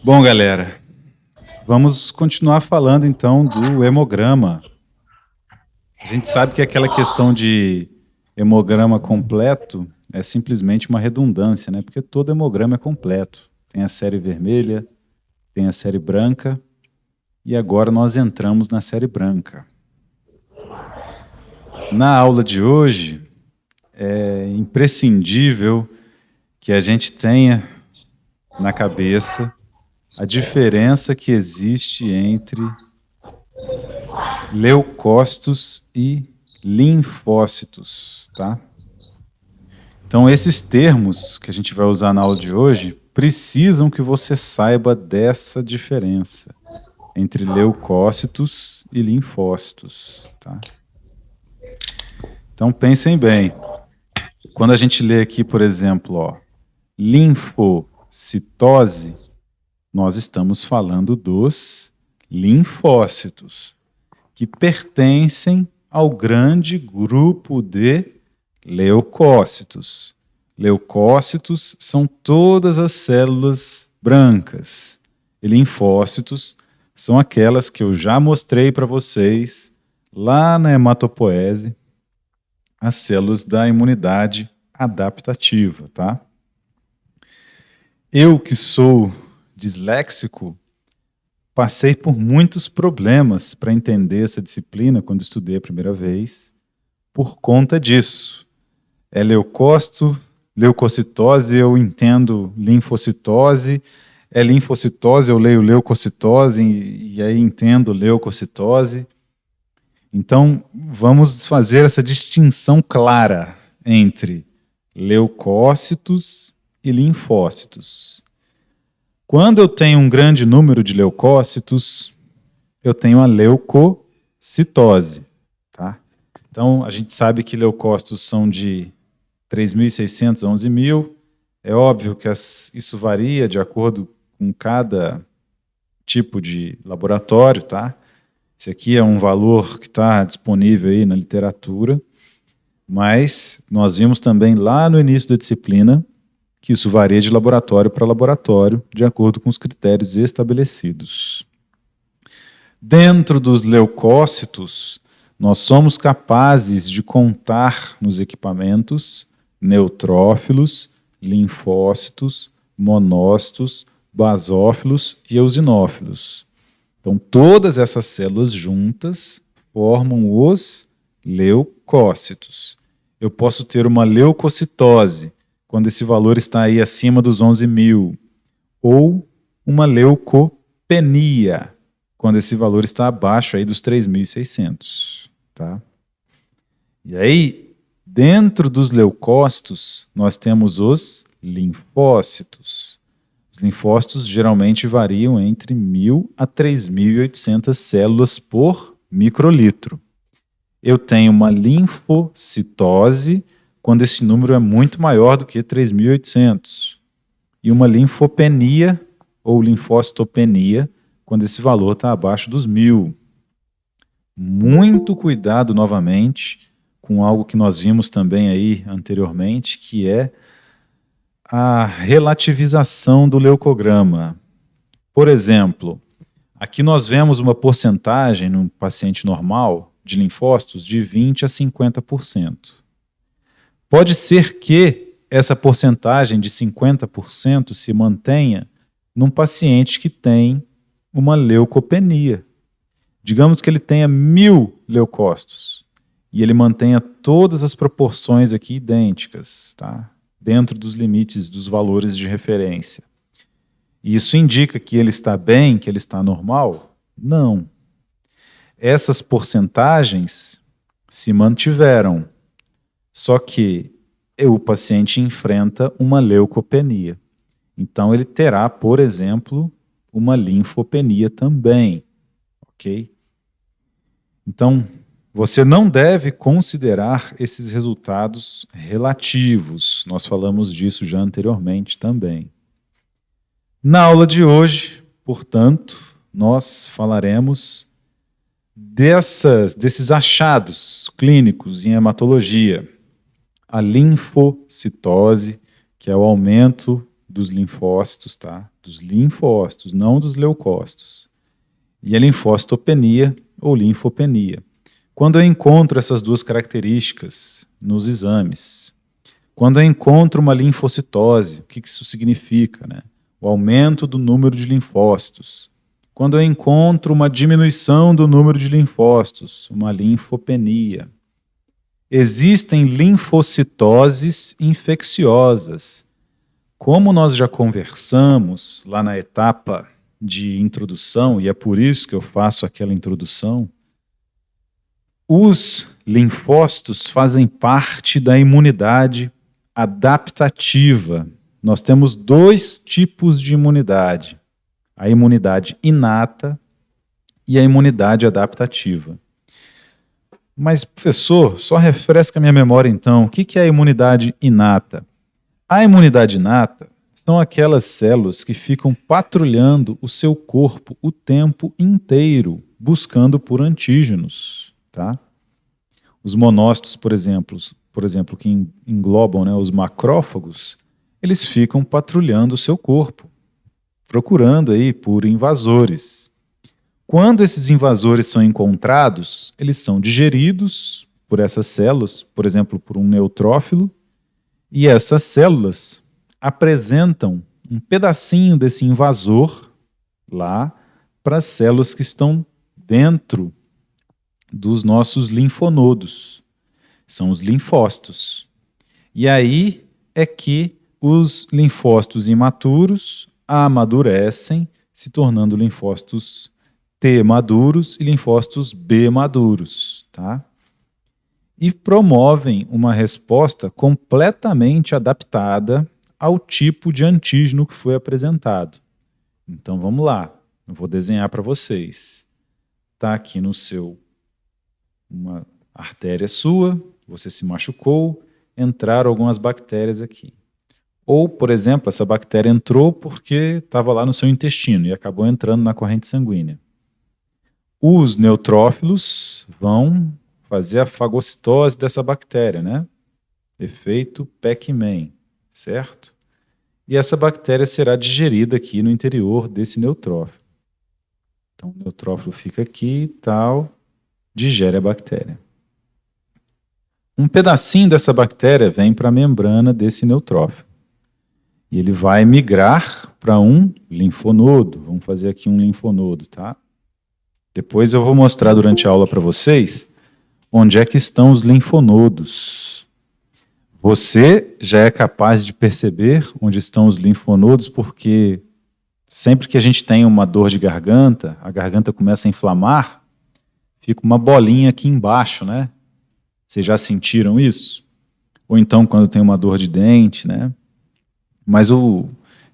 Bom, galera, vamos continuar falando então do hemograma. A gente sabe que aquela questão de hemograma completo é simplesmente uma redundância, né? Porque todo hemograma é completo. Tem a série vermelha, tem a série branca, e agora nós entramos na série branca. Na aula de hoje, é imprescindível que a gente tenha na cabeça a diferença que existe entre leucócitos e linfócitos, tá? Então, esses termos que a gente vai usar na aula de hoje precisam que você saiba dessa diferença entre leucócitos e linfócitos, tá? Então, pensem bem. Quando a gente lê aqui, por exemplo, linfocitose, nós estamos falando dos linfócitos, que pertencem ao grande grupo de leucócitos. Leucócitos são todas as células brancas. E linfócitos são aquelas que eu já mostrei para vocês lá na hematopoese, as células da imunidade adaptativa, tá? Eu que sou disléxico, passei por muitos problemas para entender essa disciplina quando estudei a primeira vez, por conta disso. É leucócito, leucocitose, eu entendo linfocitose, é linfocitose, eu leio leucocitose e aí entendo leucocitose. Então, vamos fazer essa distinção clara entre leucócitos e linfócitos. Quando eu tenho um grande número de leucócitos, eu tenho a leucocitose, tá? Então, a gente sabe que leucócitos são de 3.600 a 11.000. É óbvio que isso varia de acordo com cada tipo de laboratório, tá? Esse aqui é um valor que está disponível aí na literatura, mas nós vimos também lá no início da disciplina que isso varia de laboratório para laboratório, de acordo com os critérios estabelecidos. Dentro dos leucócitos, nós somos capazes de contar nos equipamentos neutrófilos, linfócitos, monócitos, basófilos e eosinófilos. Então, todas essas células juntas formam os leucócitos. Eu posso ter uma leucocitose, quando esse valor está aí acima dos 11.000, ou uma leucopenia, quando esse valor está abaixo aí dos 3.600, tá? E aí, dentro dos leucócitos, nós temos os linfócitos. Os linfócitos geralmente variam entre 1.000 a 3.800 células por microlitro. Eu tenho uma linfocitose quando esse número é muito maior do que 3.800. E uma linfopenia ou linfocitopenia quando esse valor está abaixo dos 1.000. Muito cuidado novamente com algo que nós vimos também aí anteriormente, que é a relativização do leucograma. Por exemplo, aqui nós vemos uma porcentagem num paciente normal de linfócitos de 20 a 50%. Pode ser que essa porcentagem de 50% se mantenha num paciente que tem uma leucopenia. Digamos que ele tenha 1.000 leucócitos e ele mantenha todas as proporções aqui idênticas, tá? Dentro dos limites dos valores de referência. E isso indica que ele está bem, que ele está normal? Não. Essas porcentagens se mantiveram. Só que o paciente enfrenta uma leucopenia. Então, ele terá, por exemplo, uma linfopenia também. Ok? Então, você não deve considerar esses resultados relativos. Nós falamos disso já anteriormente também. Na aula de hoje, portanto, nós falaremos desses achados clínicos em hematologia. A linfocitose, que é o aumento dos linfócitos, tá? Dos linfócitos, não dos leucócitos. E a linfocitopenia ou linfopenia. Quando eu encontro essas duas características nos exames, quando eu encontro uma linfocitose, o que isso significa, né? O aumento do número de linfócitos. Quando eu encontro uma diminuição do número de linfócitos, uma linfopenia. Existem linfocitoses infecciosas. Como nós já conversamos lá na etapa de introdução, e é por isso que eu faço aquela introdução, os linfócitos fazem parte da imunidade adaptativa. Nós temos dois tipos de imunidade: a imunidade inata e a imunidade adaptativa. Mas, professor, só refresca a minha memória então. O que é a imunidade inata? A imunidade inata são aquelas células que ficam patrulhando o seu corpo o tempo inteiro, buscando por antígenos. Tá? Os monócitos, por exemplo, que englobam, né, os macrófagos, eles ficam patrulhando o seu corpo, procurando aí por invasores. Quando esses invasores são encontrados, eles são digeridos por essas células, por exemplo, por um neutrófilo, e essas células apresentam um pedacinho desse invasor lá para as células que estão dentro dos nossos linfonodos. São os linfócitos. E aí é que os linfócitos imaturos amadurecem, se tornando linfócitos T maduros e linfócitos B maduros, tá? E promovem uma resposta completamente adaptada ao tipo de antígeno que foi apresentado. Então vamos lá, eu vou desenhar para vocês. Está aqui no seu uma artéria sua, você se machucou, entraram algumas bactérias aqui. Ou, por exemplo, essa bactéria entrou porque estava lá no seu intestino e acabou entrando na corrente sanguínea. Os neutrófilos vão fazer a fagocitose dessa bactéria, né? Efeito Pac-Man, certo? E essa bactéria será digerida aqui no interior desse neutrófilo. Então o neutrófilo fica aqui e tal, digere a bactéria. Um pedacinho dessa bactéria vem para a membrana desse neutrófilo. E ele vai migrar para um linfonodo. Vamos fazer aqui um linfonodo, tá? Depois eu vou mostrar durante a aula para vocês onde é que estão os linfonodos. Você já é capaz de perceber onde estão os linfonodos, porque sempre que a gente tem uma dor de garganta, a garganta começa a inflamar, fica uma bolinha aqui embaixo, né? Vocês já sentiram isso? Ou então quando tem uma dor de dente, né? Mas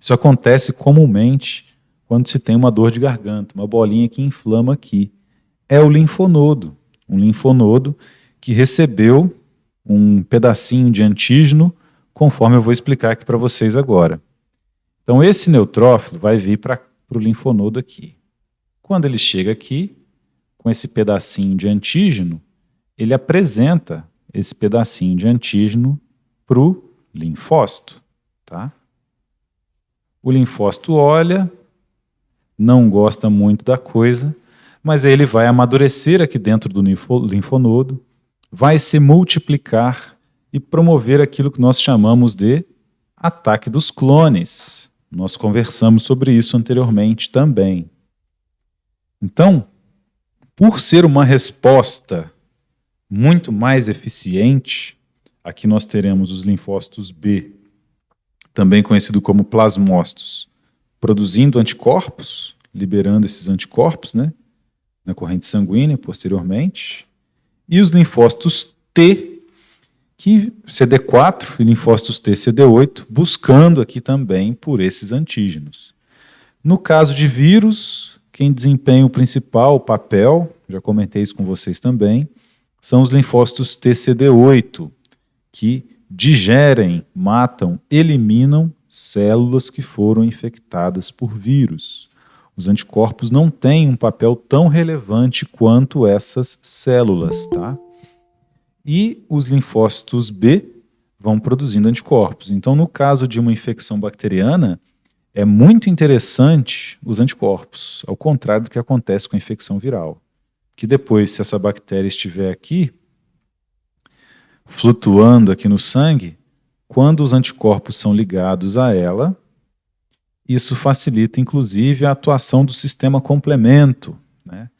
isso acontece comumente quando se tem uma dor de garganta, uma bolinha que inflama aqui. É o linfonodo, um linfonodo que recebeu um pedacinho de antígeno, conforme eu vou explicar aqui para vocês agora. Então esse neutrófilo vai vir para o linfonodo aqui. Quando ele chega aqui, com esse pedacinho de antígeno, ele apresenta esse pedacinho de antígeno para o linfócito. Tá? O linfócito olha, não gosta muito da coisa, mas ele vai amadurecer aqui dentro do linfonodo, vai se multiplicar e promover aquilo que nós chamamos de ataque dos clones. Nós conversamos sobre isso anteriormente também. Então, por ser uma resposta muito mais eficiente, aqui nós teremos os linfócitos B, também conhecido como plasmócitos, produzindo anticorpos, liberando esses anticorpos, né, na corrente sanguínea posteriormente, e os linfócitos T, que CD4 e linfócitos T CD8, buscando aqui também por esses antígenos. No caso de vírus, quem desempenha o principal papel, já comentei isso com vocês também, são os linfócitos T CD8, que digerem, matam, eliminam células que foram infectadas por vírus. Os anticorpos não têm um papel tão relevante quanto essas células, tá? E os linfócitos B vão produzindo anticorpos. Então, no caso de uma infecção bacteriana, é muito interessante os anticorpos, ao contrário do que acontece com a infecção viral. Que depois, se essa bactéria estiver aqui, flutuando aqui no sangue, quando os anticorpos são ligados a ela, isso facilita, inclusive, a atuação do sistema complemento, né?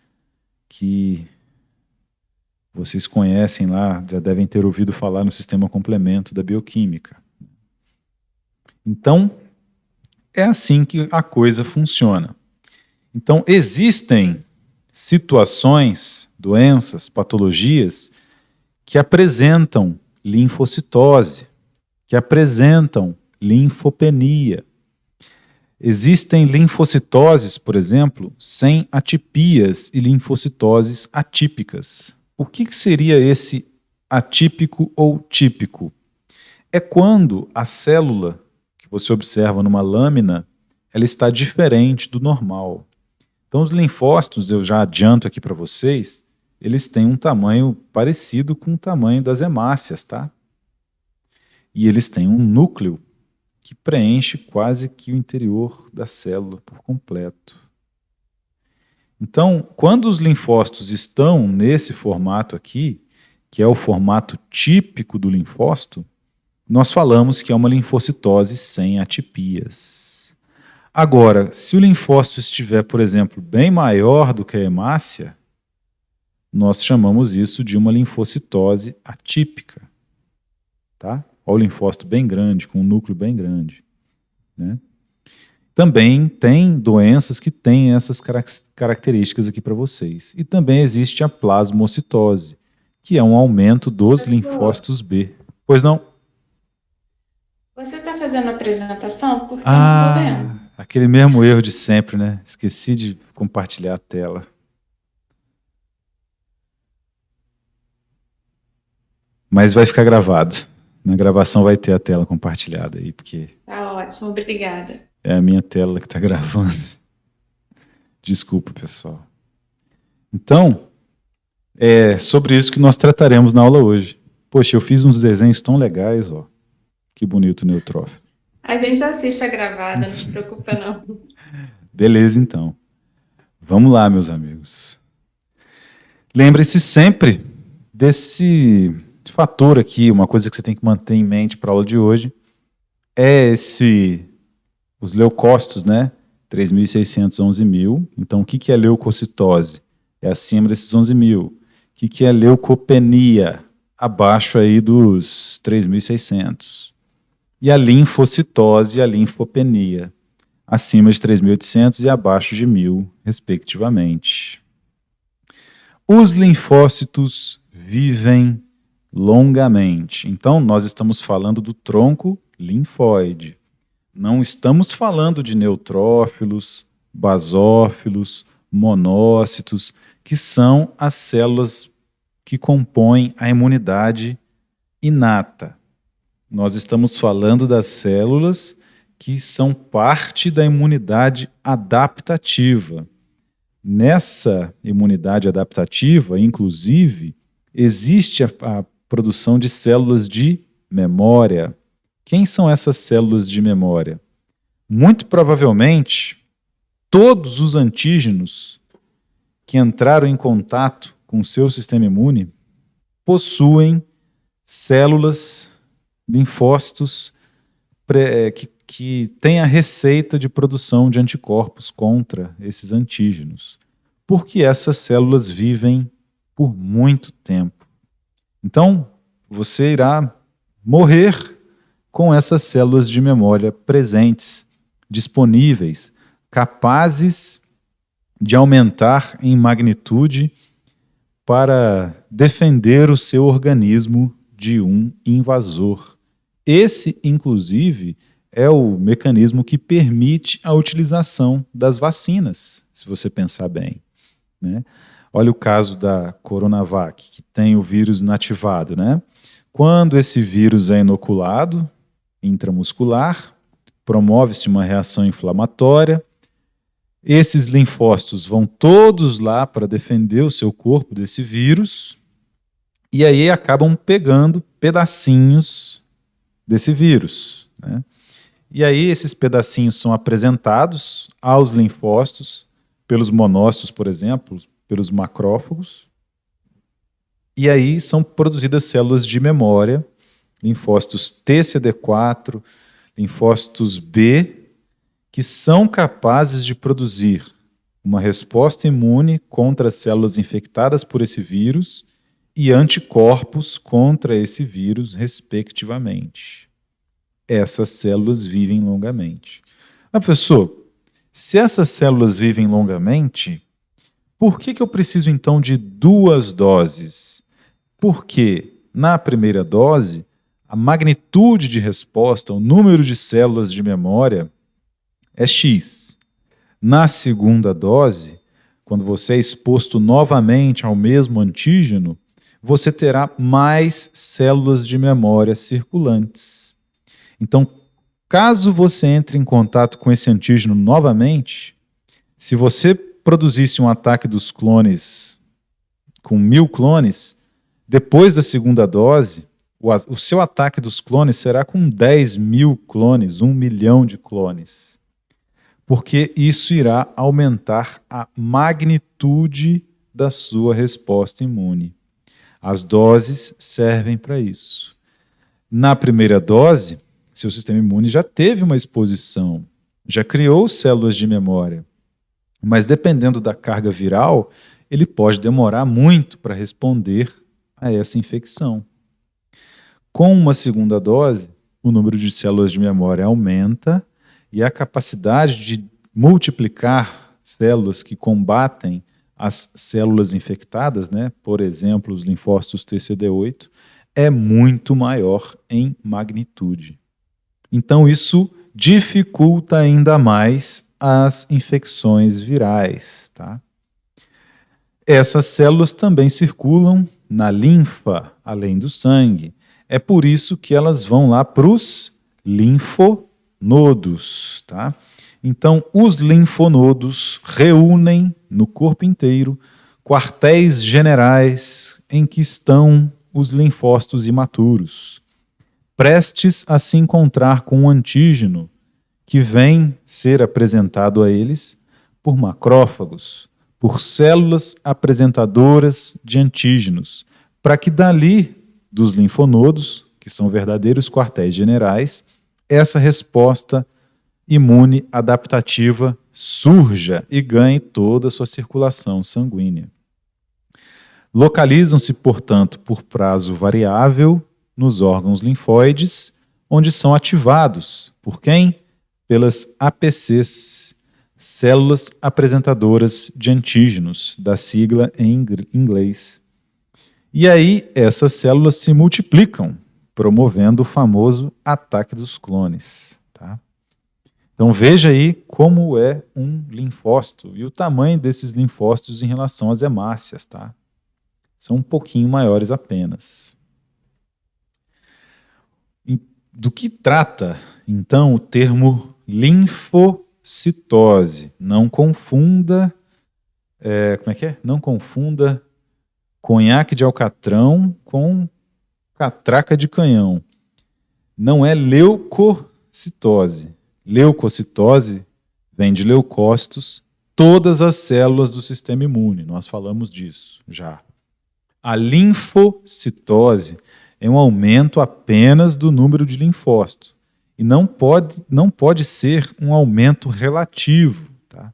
Que vocês conhecem lá, já devem ter ouvido falar no sistema complemento da bioquímica. Então, é assim que a coisa funciona. Então, existem situações, doenças, patologias que apresentam linfocitose, que apresentam linfopenia. Existem linfocitoses, por exemplo, sem atipias e linfocitoses atípicas. O que seria esse atípico ou típico? É quando a célula que você observa numa lâmina, ela está diferente do normal. Então, os linfócitos, eu já adianto aqui para vocês, eles têm um tamanho parecido com o tamanho das hemácias, tá? E eles têm um núcleo que preenche quase que o interior da célula por completo. Então, quando os linfócitos estão nesse formato aqui, que é o formato típico do linfócito, nós falamos que é uma linfocitose sem atipias. Agora, se o linfócito estiver, por exemplo, bem maior do que a hemácia, nós chamamos isso de uma linfocitose atípica. Tá? Olha o linfócito bem grande, com um núcleo bem grande. Né? Também tem doenças que têm essas características aqui para vocês. E também existe a plasmocitose, que é um aumento dos linfócitos B. Pois não? Você está fazendo a apresentação? Porque eu não estou vendo. Aquele mesmo erro de sempre, né? Esqueci de compartilhar a tela. Mas vai ficar gravado. Na gravação vai ter a tela compartilhada aí, porque... Tá ótimo, obrigada. É a minha tela que está gravando. Desculpa, pessoal. Então, é sobre isso que nós trataremos na aula hoje. Poxa, eu fiz uns desenhos tão legais, ó. Que bonito o neutrófilo. A gente assiste a gravada, não se preocupa não. Beleza, então. Vamos lá, meus amigos. Lembre-se sempre desse fator aqui, uma coisa que você tem que manter em mente para a aula de hoje, é os leucócitos, né? 3.600, 11.000. Então, o que é leucocitose? É acima desses 11.000. O que é leucopenia? Abaixo aí dos 3.600. E a linfocitose e a linfopenia, acima de 3.800 e abaixo de 1.000, respectivamente. Os linfócitos vivem longamente. Então, nós estamos falando do tronco linfóide. Não estamos falando de neutrófilos, basófilos, monócitos, que são as células que compõem a imunidade inata. Nós estamos falando das células que são parte da imunidade adaptativa. Nessa imunidade adaptativa, inclusive, existe a produção de células de memória. Quem são essas células de memória? Muito provavelmente, todos os antígenos que entraram em contato com o seu sistema imune possuem células, linfócitos, que têm a receita de produção de anticorpos contra esses antígenos, porque essas células vivem por muito tempo. Então, você irá morrer com essas células de memória presentes, disponíveis, capazes de aumentar em magnitude para defender o seu organismo de um invasor. Esse, inclusive, é o mecanismo que permite a utilização das vacinas, se você pensar bem, né? Olha o caso da Coronavac, que tem o vírus inativado, né? Quando esse vírus é inoculado intramuscular, promove-se uma reação inflamatória, esses linfócitos vão todos lá para defender o seu corpo desse vírus, e aí acabam pegando pedacinhos desse vírus, né? E aí esses pedacinhos são apresentados aos linfócitos pelos monócitos, por exemplo, pelos macrófagos, e aí são produzidas células de memória, linfócitos TCD4, linfócitos B, que são capazes de produzir uma resposta imune contra as células infectadas por esse vírus e anticorpos contra esse vírus, respectivamente. Essas células vivem longamente. Professor, se essas células vivem longamente, por que eu preciso então de 2 doses? Porque na primeira dose, a magnitude de resposta, o número de células de memória é X. Na segunda dose, quando você é exposto novamente ao mesmo antígeno, você terá mais células de memória circulantes. Então, caso você entre em contato com esse antígeno novamente, se você produzisse um ataque dos clones com 1000 clones, depois da segunda dose, o seu ataque dos clones será com 10.000 clones, 1 milhão de clones. Porque isso irá aumentar a magnitude da sua resposta imune. As doses servem para isso. Na primeira dose, seu sistema imune já teve uma exposição, já criou células de memória, mas dependendo da carga viral, ele pode demorar muito para responder a essa infecção. Com uma segunda dose, o número de células de memória aumenta e a capacidade de multiplicar células que combatem as células infectadas, né, por exemplo, os linfócitos TCD8, é muito maior em magnitude. Então, isso dificulta ainda mais as infecções virais, tá? Essas células também circulam na linfa, além do sangue. É por isso que elas vão lá para os linfonodos, tá? Então, os linfonodos reúnem no corpo inteiro quartéis generais em que estão os linfócitos imaturos, prestes a se encontrar com um antígeno que vem ser apresentado a eles por macrófagos, por células apresentadoras de antígenos, para que dali dos linfonodos, que são verdadeiros quartéis generais, essa resposta imune adaptativa surja e ganhe toda a sua circulação sanguínea. Localizam-se, portanto, por prazo variável nos órgãos linfóides, onde são ativados por quem? Pelas APCs, células apresentadoras de antígenos, da sigla em inglês. E aí essas células se multiplicam, promovendo o famoso ataque dos clones. Tá? Então veja aí como é um linfócito e o tamanho desses linfócitos em relação às hemácias. Tá? São um pouquinho maiores apenas. Do que trata, então, o termo linfocitose? Não confunda, Não confunda conhaque de alcatrão com catraca de canhão. Não é leucocitose. Leucocitose vem de leucócitos, todas as células do sistema imune. Nós falamos disso já. A linfocitose é um aumento apenas do número de linfócitos. E não pode ser um aumento relativo. Tá?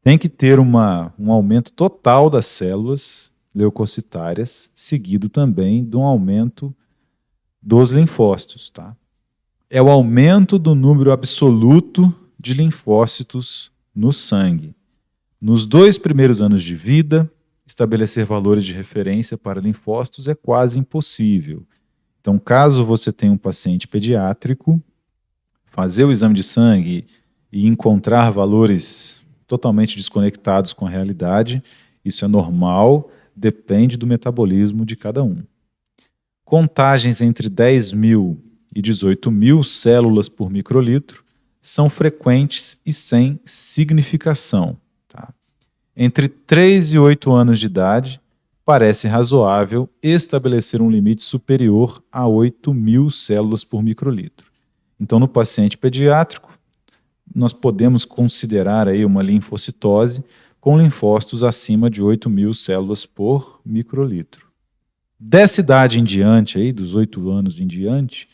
Tem que ter um aumento total das células leucocitárias, seguido também de um aumento dos linfócitos. Tá? É o aumento do número absoluto de linfócitos no sangue. Nos 2 primeiros anos de vida, estabelecer valores de referência para linfócitos é quase impossível. Então, caso você tenha um paciente pediátrico, fazer o exame de sangue e encontrar valores totalmente desconectados com a realidade, isso é normal, depende do metabolismo de cada um. Contagens entre 10.000 e 18.000 células por microlitro são frequentes e sem significação. Tá? Entre 3 e 8 anos de idade, parece razoável estabelecer um limite superior a 8.000 células por microlitro. Então, no paciente pediátrico, nós podemos considerar aí uma linfocitose com linfócitos acima de 8.000 células por microlitro. Dessa idade em diante, aí, dos 8 anos em diante,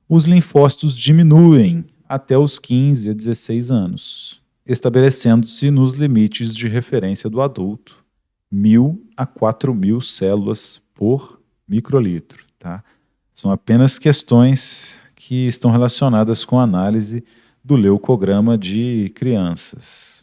os linfócitos diminuem até os 15 a 16 anos, estabelecendo-se nos limites de referência do adulto, 1.000 a 4.000 células por microlitro. Tá? São apenas questões que estão relacionadas com a análise do leucograma de crianças.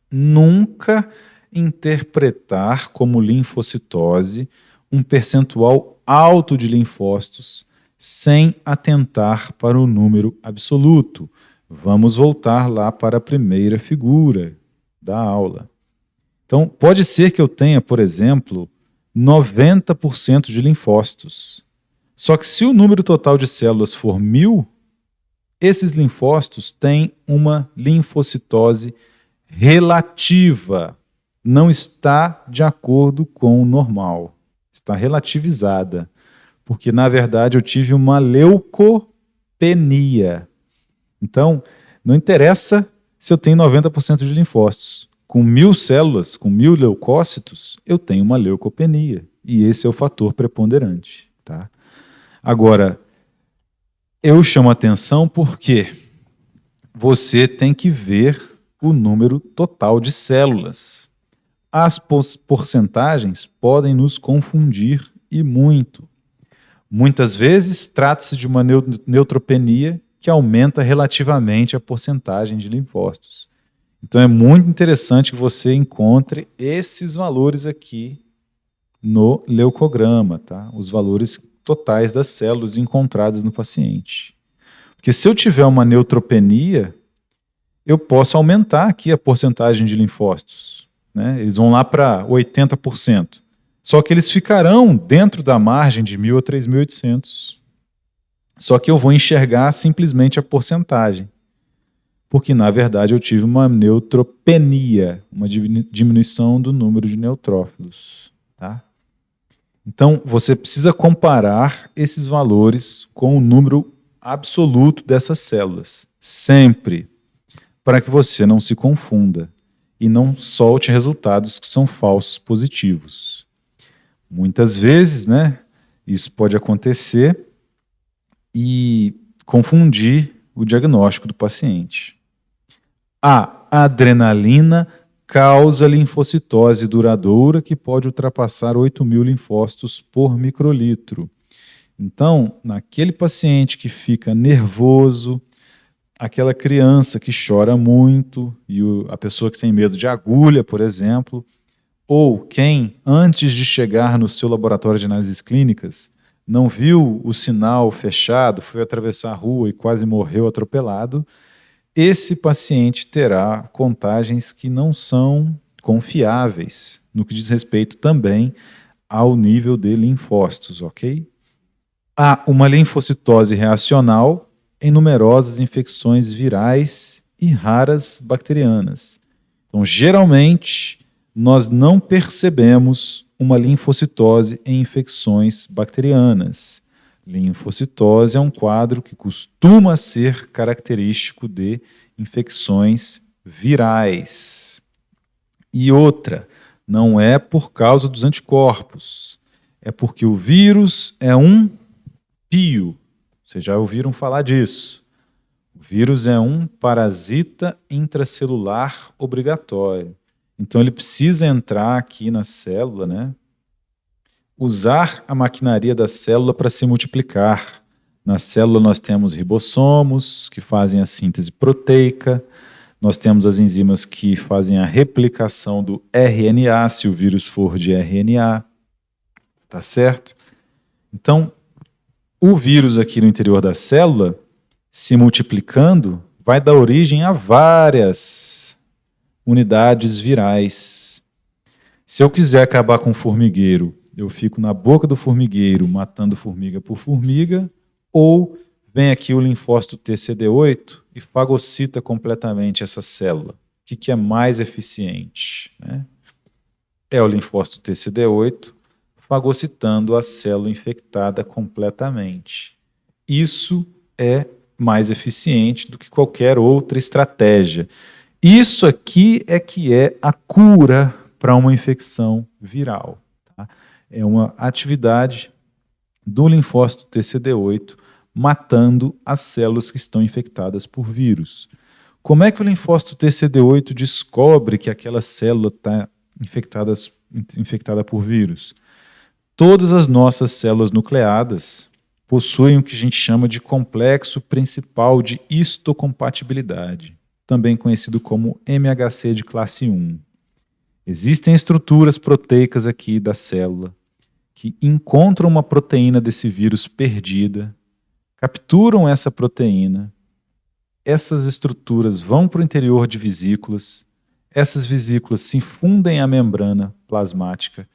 Nunca interpretar como linfocitose um percentual alto de linfócitos sem atentar para o número absoluto. Vamos voltar lá para a primeira figura da aula. Então, pode ser que eu tenha, por exemplo, 90% de linfócitos. Só que se o número total de células for 1.000, esses linfócitos têm uma linfocitose relativa. Não está de acordo com o normal. Está relativizada. Porque, na verdade, eu tive uma leucopenia. Então, não interessa se eu tenho 90% de linfócitos. Com 1.000 células, com 1.000 leucócitos, eu tenho uma leucopenia. E esse é o fator preponderante. Tá? Agora, eu chamo a atenção porque você tem que ver o número total de células. As porcentagens podem nos confundir e muito. Muitas vezes trata-se de uma neutropenia que aumenta relativamente a porcentagem de linfócitos. Então é muito interessante que você encontre esses valores aqui no leucograma, tá? Os valores totais das células encontradas no paciente. Porque se eu tiver uma neutropenia, eu posso aumentar aqui a porcentagem de linfócitos. Né? Eles vão lá para 80%. Só que eles ficarão dentro da margem de 1.000 a 3.800. Só que eu vou enxergar simplesmente a porcentagem. Porque, na verdade, eu tive uma neutropenia, uma diminuição do número de neutrófilos. Tá? Então, você precisa comparar esses valores com o número absoluto dessas células. Sempre. Para que você não se confunda e não solte resultados que são falsos positivos. Muitas vezes, né, isso pode acontecer e confundir o diagnóstico do paciente. A adrenalina causa linfocitose duradoura que pode ultrapassar 8.000 linfócitos por microlitro. Então, naquele paciente que fica nervoso, aquela criança que chora muito, e a pessoa que tem medo de agulha, por exemplo, ou quem, antes de chegar no seu laboratório de análises clínicas, não viu o sinal fechado, foi atravessar a rua e quase morreu atropelado, esse paciente terá contagens que não são confiáveis, no que diz respeito também ao nível de linfócitos, ok? Há uma linfocitose reacional em numerosas infecções virais e raras bacterianas. Então, geralmente, nós não percebemos uma linfocitose em infecções bacterianas. Linfocitose é um quadro que costuma ser característico de infecções virais. E outra, não é por causa dos anticorpos, é porque o vírus é um pio. Vocês já ouviram falar disso. O vírus é um parasita intracelular obrigatório. Então ele precisa entrar aqui na célula, né? Usar a maquinaria da célula para se multiplicar. Na célula nós temos ribossomos, que fazem a síntese proteica, nós temos as enzimas que fazem a replicação do RNA, se o vírus for de RNA, tá certo? Então, o vírus aqui no interior da célula, se multiplicando, vai dar origem a várias unidades virais. Se eu quiser acabar com o formigueiro, eu fico na boca do formigueiro matando formiga por formiga, ou vem aqui o linfócito TCD8 e fagocita completamente essa célula. O que é mais eficiente? Né? é o linfócito TCD8 fagocitando a célula infectada completamente. Isso é mais eficiente do que qualquer outra estratégia. Isso aqui é que é a cura para uma infecção viral. Tá? É uma atividade do linfócito TCD8 matando as células que estão infectadas por vírus. Como é que o linfócito TCD8 descobre que aquela célula está infectada por vírus? Todas as nossas células nucleadas possuem o que a gente chama de complexo principal de histocompatibilidade, também conhecido como MHC de classe 1. Existem estruturas proteicas aqui da célula que encontram uma proteína desse vírus perdida, capturam essa proteína, essas estruturas vão para o interior de vesículas, essas vesículas se fundem à membrana plasmática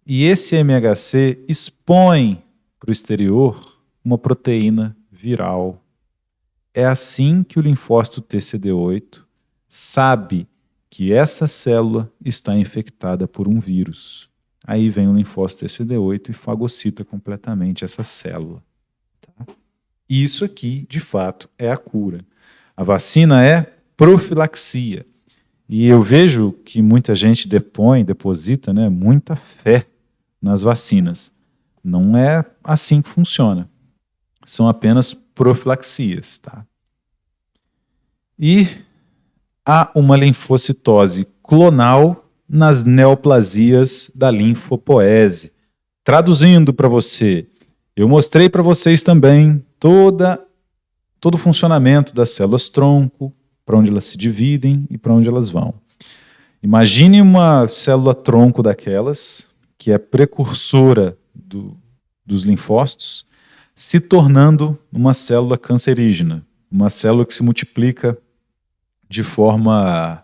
e esse MHC expõe para o exterior uma proteína viral. É assim que o linfócito TCD8 sabe que essa célula está infectada por um vírus. Aí vem o linfócito TCD8 e fagocita completamente essa célula. Tá? Isso aqui, de fato, é a cura. A vacina é profilaxia. E eu vejo que muita gente deposita, né, muita fé nas vacinas. Não é assim que funciona. São apenas profilaxias. Tá? E há uma linfocitose clonal nas neoplasias da linfopoese. Traduzindo para você, eu mostrei para vocês também todo o funcionamento das células tronco, para onde elas se dividem e para onde elas vão. Imagine uma célula tronco daquelas, que é precursora dos linfócitos, se tornando uma célula cancerígena, uma célula que se multiplica de forma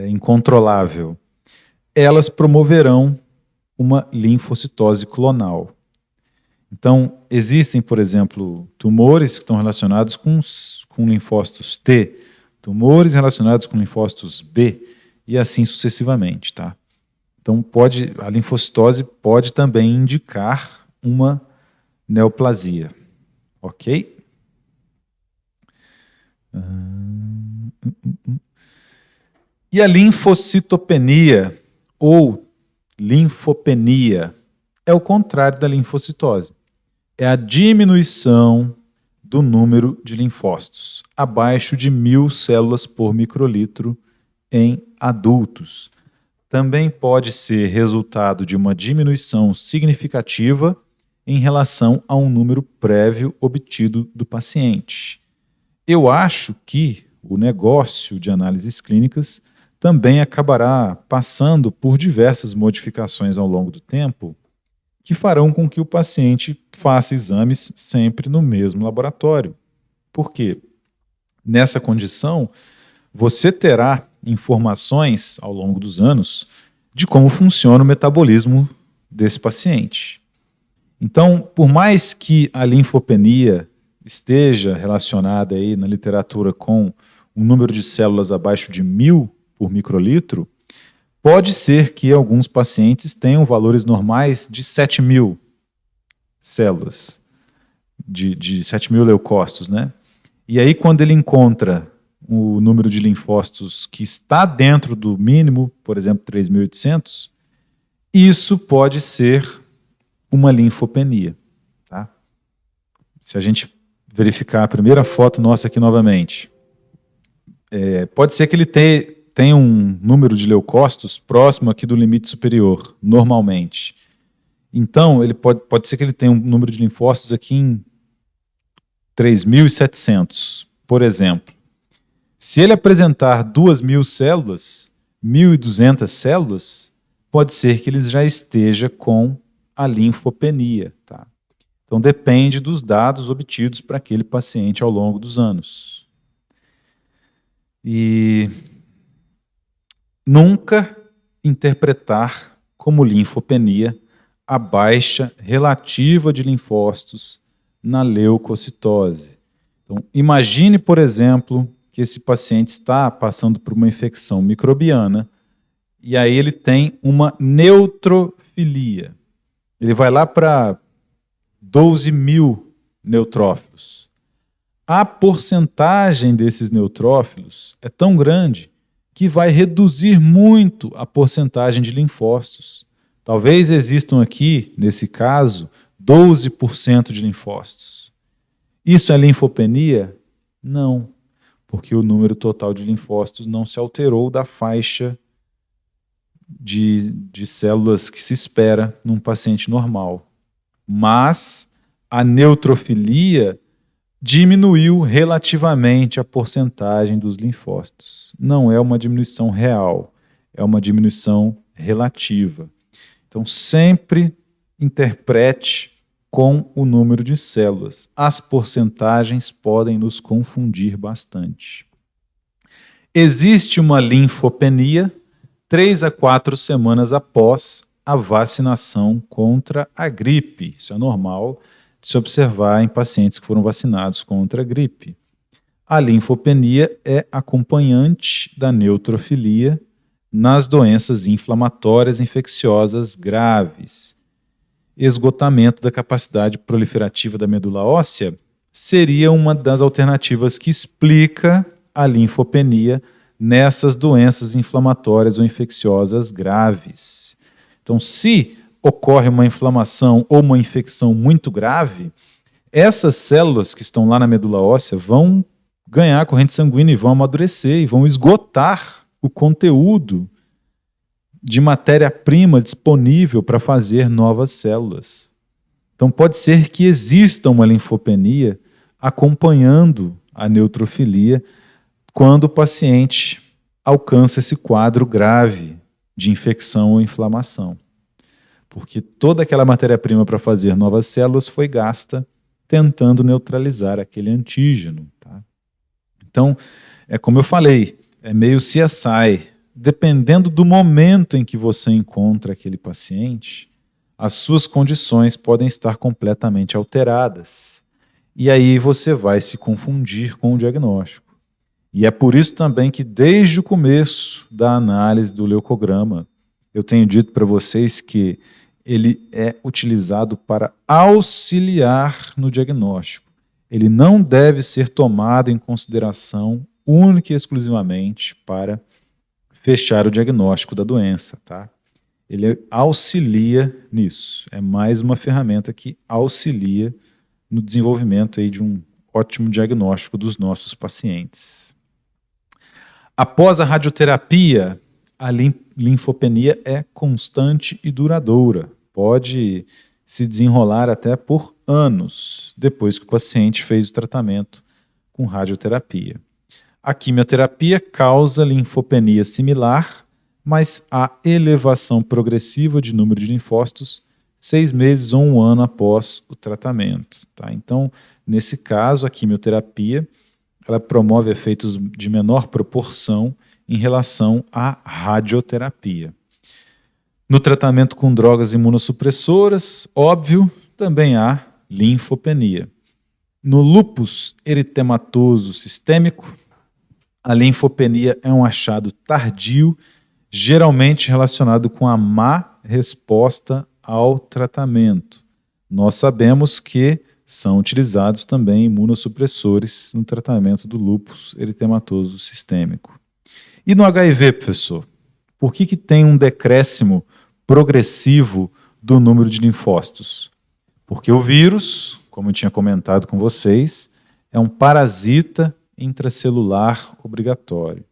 incontrolável. Elas promoverão uma linfocitose clonal. Então, existem, por exemplo, tumores que estão relacionados com linfócitos T, tumores relacionados com linfócitos B, e assim sucessivamente. Tá? Então, a linfocitose pode também indicar uma neoplasia. Ok? E a linfocitopenia, ou linfopenia, é o contrário da linfocitose. É a diminuição do número de linfócitos, abaixo de 1.000 células por microlitro em adultos. Também pode ser resultado de uma diminuição significativa em relação a um número prévio obtido do paciente. Eu acho que o negócio de análises clínicas também acabará passando por diversas modificações ao longo do tempo que farão com que o paciente faça exames sempre no mesmo laboratório. Por quê? Nessa condição, você terá informações ao longo dos anos de como funciona o metabolismo desse paciente. Então, por mais que a linfopenia esteja relacionada aí na literatura com um número de células abaixo de 1.000 por microlitro, pode ser que alguns pacientes tenham valores normais de 7.000 células, de 7.000 leucócitos, né? E aí, quando ele encontra o número de linfócitos que está dentro do mínimo, por exemplo, 3.800, isso pode ser uma linfopenia. Tá? Se a gente verificar a primeira foto nossa aqui novamente, pode ser que ele tem um número de leucócitos próximo aqui do limite superior, normalmente. Então, ele pode ser que ele tenha um número de linfócitos aqui em 3.700, por exemplo. Se ele apresentar 2.000 células, 1.200 células, pode ser que ele já esteja com a linfopenia. Tá? Então, depende dos dados obtidos para aquele paciente ao longo dos anos. E nunca interpretar como linfopenia a baixa relativa de linfócitos na leucocitose. Então, imagine, por exemplo, que esse paciente está passando por uma infecção microbiana e aí ele tem uma neutrofilia. Ele vai lá para 12 mil neutrófilos. A porcentagem desses neutrófilos é tão grande que vai reduzir muito a porcentagem de linfócitos. Talvez existam aqui, nesse caso, 12% de linfócitos. Isso é linfopenia? Não, porque o número total de linfócitos não se alterou da faixa de células que se espera num paciente normal. Mas a neutrofilia diminuiu relativamente a porcentagem dos linfócitos. Não é uma diminuição real, é uma diminuição relativa. Então, sempre interprete com o número de células. As porcentagens podem nos confundir bastante. Existe uma linfopenia 3 a 4 semanas após a vacinação contra a gripe. Isso é normal de se observar em pacientes que foram vacinados contra a gripe. A linfopenia é acompanhante da neutrofilia nas doenças inflamatórias infecciosas graves. Esgotamento da capacidade proliferativa da medula óssea seria uma das alternativas que explica a linfopenia nessas doenças inflamatórias ou infecciosas graves. Então, se ocorre uma inflamação ou uma infecção muito grave, essas células que estão lá na medula óssea vão ganhar corrente sanguínea e vão amadurecer e vão esgotar o conteúdo de matéria-prima disponível para fazer novas células. Então pode ser que exista uma linfopenia acompanhando a neutrofilia quando o paciente alcança esse quadro grave de infecção ou inflamação. Porque toda aquela matéria-prima para fazer novas células foi gasta tentando neutralizar aquele antígeno. Tá? Então, é como eu falei, é meio CSI. Dependendo do momento em que você encontra aquele paciente, as suas condições podem estar completamente alteradas. E aí você vai se confundir com o diagnóstico. E é por isso também que desde o começo da análise do leucograma, eu tenho dito para vocês que ele é utilizado para auxiliar no diagnóstico. Ele não deve ser tomado em consideração única e exclusivamente para fechar o diagnóstico da doença, tá? Ele auxilia nisso. É mais uma ferramenta que auxilia no desenvolvimento aí de um ótimo diagnóstico dos nossos pacientes. Após a radioterapia, a linfopenia é constante e duradoura. Pode se desenrolar até por anos depois que o paciente fez o tratamento com radioterapia. A quimioterapia causa linfopenia similar, mas há elevação progressiva de número de linfócitos 6 meses ou 1 ano após o tratamento. Tá? Então, nesse caso, a quimioterapia ela promove efeitos de menor proporção em relação à radioterapia. No tratamento com drogas imunossupressoras, óbvio, também há linfopenia. No lúpus eritematoso sistêmico, a linfopenia é um achado tardio, geralmente relacionado com a má resposta ao tratamento. Nós sabemos que são utilizados também imunossupressores no tratamento do lúpus eritematoso sistêmico. E no HIV, professor? Por que tem um decréscimo progressivo do número de linfócitos? Porque o vírus, como eu tinha comentado com vocês, é um parasita intracelular obrigatório.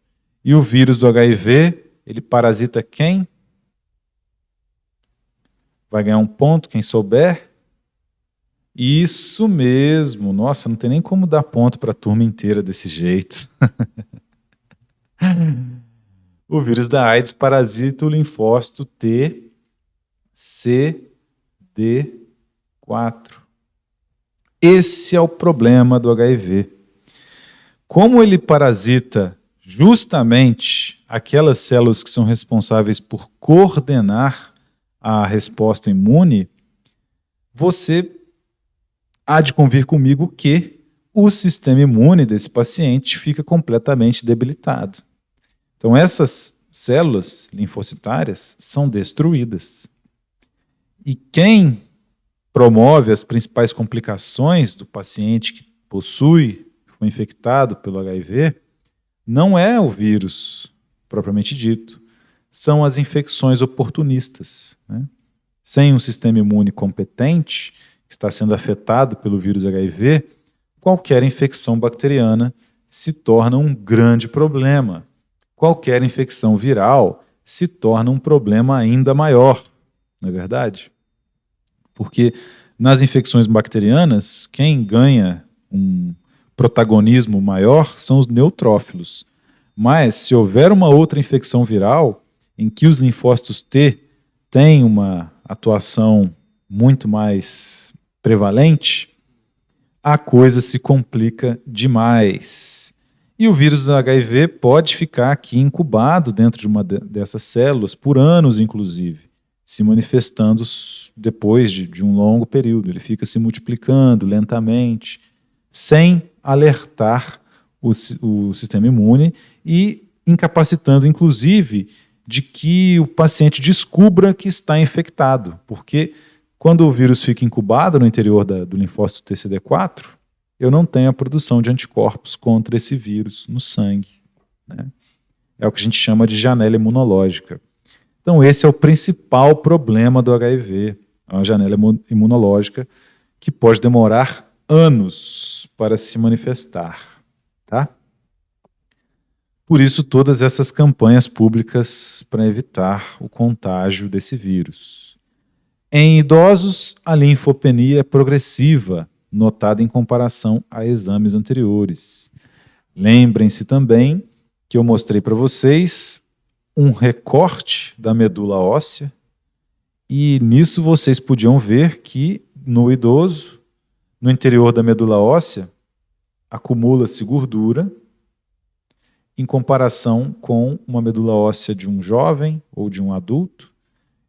E o vírus do HIV, ele parasita quem? Vai ganhar um ponto quem souber? Isso mesmo. Nossa, não tem nem como dar ponto para a turma inteira desse jeito. O vírus da AIDS parasita o linfócito TCD4. Esse é o problema do HIV. Como ele parasita justamente aquelas células que são responsáveis por coordenar a resposta imune, você há de convir comigo que o sistema imune desse paciente fica completamente debilitado. Então essas células linfocitárias são destruídas. E quem promove as principais complicações do paciente que foi infectado pelo HIV não é o vírus propriamente dito, são as infecções oportunistas, né? Sem um sistema imune competente, que está sendo afetado pelo vírus HIV, qualquer infecção bacteriana se torna um grande problema. Qualquer infecção viral se torna um problema ainda maior, não é verdade? Porque nas infecções bacterianas, quem ganha um protagonismo maior são os neutrófilos. Mas, se houver uma outra infecção viral em que os linfócitos T têm uma atuação muito mais prevalente, a coisa se complica demais. E o vírus HIV pode ficar aqui incubado dentro de uma dessas células por anos, inclusive, se manifestando depois de um longo período. Ele fica se multiplicando lentamente, sem alertar o sistema imune e incapacitando, inclusive, de que o paciente descubra que está infectado. Porque quando o vírus fica incubado no interior do linfócito TCD4, eu não tenho a produção de anticorpos contra esse vírus no sangue, né? É o que a gente chama de janela imunológica. Então esse é o principal problema do HIV, é uma janela imunológica que pode demorar anos para se manifestar, tá? Por isso todas essas campanhas públicas para evitar o contágio desse vírus. Em idosos, a linfopenia é progressiva, notada em comparação a exames anteriores. Lembrem-se também que eu mostrei para vocês um recorte da medula óssea e nisso vocês podiam ver que no idoso, no interior da medula óssea, acumula-se gordura em comparação com uma medula óssea de um jovem ou de um adulto.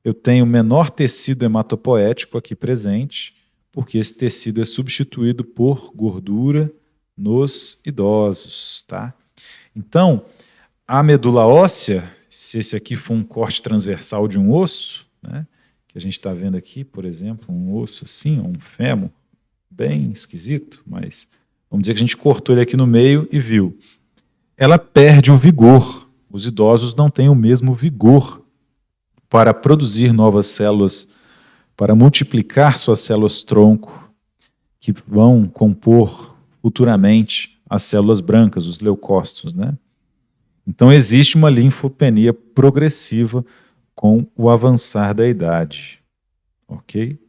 Eu tenho menor tecido hematopoético aqui presente, porque esse tecido é substituído por gordura nos idosos, tá? Então, a medula óssea, se esse aqui for um corte transversal de um osso, né, que a gente está vendo aqui, por exemplo, um osso assim, um fêmur, bem esquisito, mas vamos dizer que a gente cortou ele aqui no meio e viu. Ela perde o vigor. Os idosos não têm o mesmo vigor para produzir novas células, para multiplicar suas células-tronco, que vão compor futuramente as células brancas, os leucócitos, né? Então existe uma linfopenia progressiva com o avançar da idade, ok?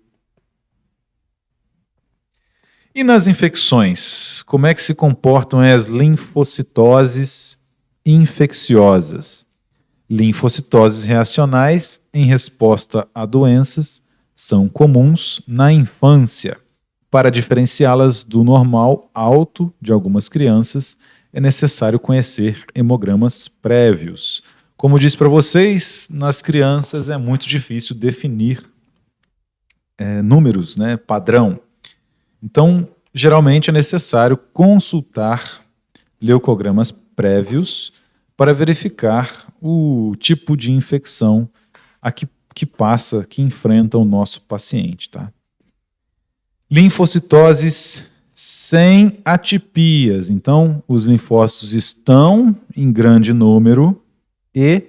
E nas infecções, como é que se comportam as linfocitoses infecciosas? Linfocitoses reacionais em resposta a doenças são comuns na infância. Para diferenciá-las do normal alto de algumas crianças, é necessário conhecer hemogramas prévios. Como disse para vocês, nas crianças é muito difícil definir números, né, padrão. Então, geralmente é necessário consultar leucogramas prévios para verificar o tipo de infecção que enfrenta o nosso paciente, tá? Linfocitoses sem atipias. Então, os linfócitos estão em grande número e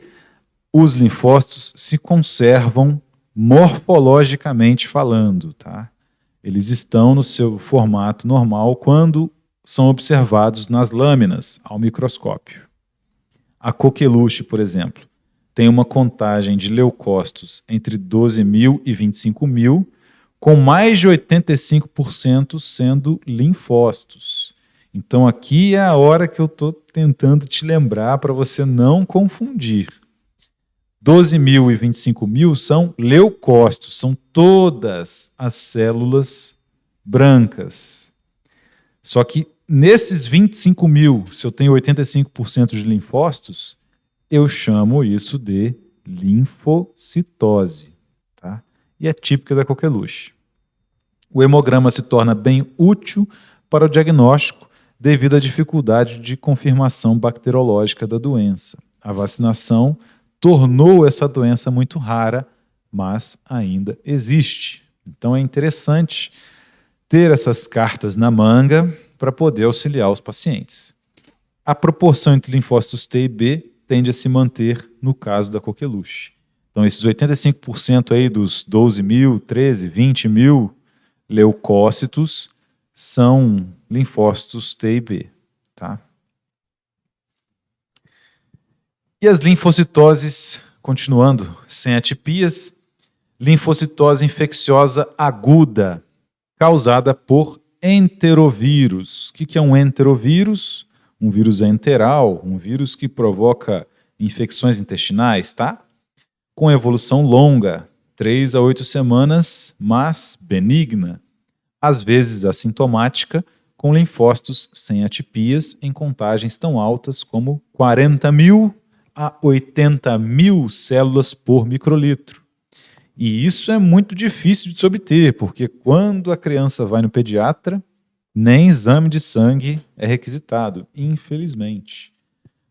os linfócitos se conservam morfologicamente falando, tá? Eles estão no seu formato normal quando são observados nas lâminas ao microscópio. A coqueluche, por exemplo, tem uma contagem de leucócitos entre 12.000 e 25.000, com mais de 85% sendo linfócitos. Então aqui é a hora que eu estou tentando te lembrar para você não confundir. 12.000 e 25.000 são leucócitos, são todas as células brancas. Só que nesses 25.000, se eu tenho 85% de linfócitos, eu chamo isso de linfocitose, tá? E é típica da coqueluche. O hemograma se torna bem útil para o diagnóstico devido à dificuldade de confirmação bacteriológica da doença. A vacinação tornou essa doença muito rara, mas ainda existe. Então é interessante ter essas cartas na manga para poder auxiliar os pacientes. A proporção entre linfócitos T e B tende a se manter no caso da coqueluche. Então esses 85% aí dos 12 mil, 13, 20 mil leucócitos são linfócitos T e B. Tá? E as linfocitoses, continuando, sem atipias, linfocitose infecciosa aguda, causada por enterovírus. O que é um enterovírus? Um vírus enteral, um vírus que provoca infecções intestinais, tá? Com evolução longa, 3 a 8 semanas, mas benigna, às vezes assintomática, com linfócitos sem atipias em contagens tão altas como 40 mil a 80 mil células por microlitro. E isso é muito difícil de se obter, porque quando a criança vai no pediatra, nem exame de sangue é requisitado, infelizmente.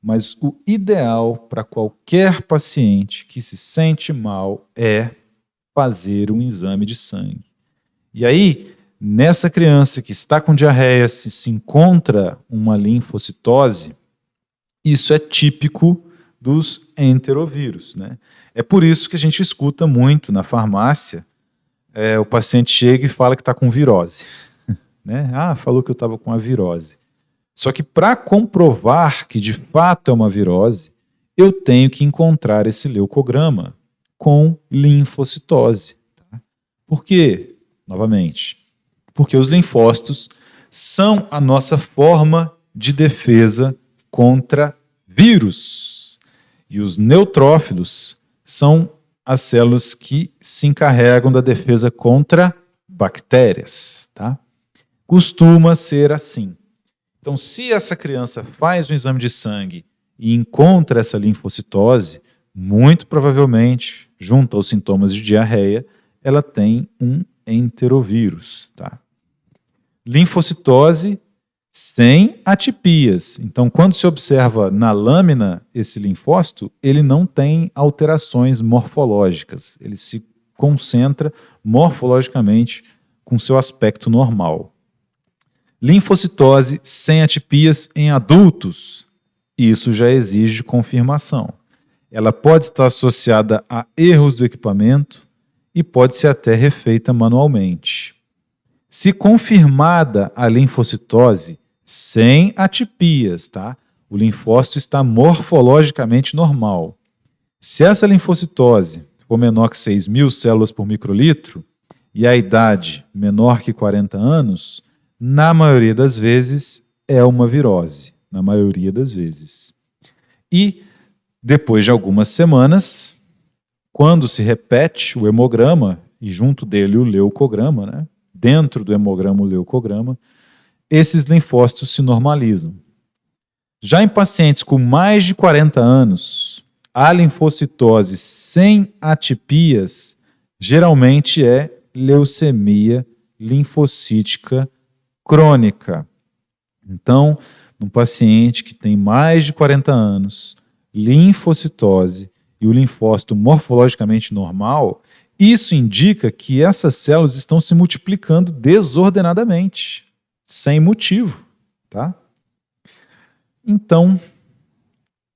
Mas o ideal para qualquer paciente que se sente mal é fazer um exame de sangue. E aí, nessa criança que está com diarreia, se encontra uma linfocitose, isso é típico dos enterovírus, né? É por isso que a gente escuta muito na farmácia, o paciente chega e fala que está com virose. Né? Ah, falou que eu estava com a virose. Só que para comprovar que de fato é uma virose, eu tenho que encontrar esse leucograma com linfocitose. Tá? Por quê? Novamente, porque os linfócitos são a nossa forma de defesa contra vírus. E os neutrófilos são as células que se encarregam da defesa contra bactérias. Tá? Costuma ser assim. Então, se essa criança faz um exame de sangue e encontra essa linfocitose, muito provavelmente, junto aos sintomas de diarreia, ela tem um enterovírus. Tá? Linfocitose sem atipias. Então, quando se observa na lâmina esse linfócito, ele não tem alterações morfológicas. Ele se concentra morfologicamente com seu aspecto normal. Linfocitose sem atipias em adultos. Isso já exige confirmação. Ela pode estar associada a erros do equipamento e pode ser até refeita manualmente. Se confirmada a linfocitose sem atipias, tá? O linfócito está morfologicamente normal. Se essa linfocitose for menor que 6 mil células por microlitro e a idade menor que 40 anos, na maioria das vezes é uma virose. Na maioria das vezes. E depois de algumas semanas, quando se repete o hemograma e junto dele o leucograma, né? Dentro do hemograma o leucograma, esses linfócitos se normalizam. Já em pacientes com mais de 40 anos, a linfocitose sem atipias geralmente é leucemia linfocítica crônica. Então, num paciente que tem mais de 40 anos, linfocitose e o linfócito morfologicamente normal, isso indica que essas células estão se multiplicando desordenadamente, sem motivo. Tá? Então,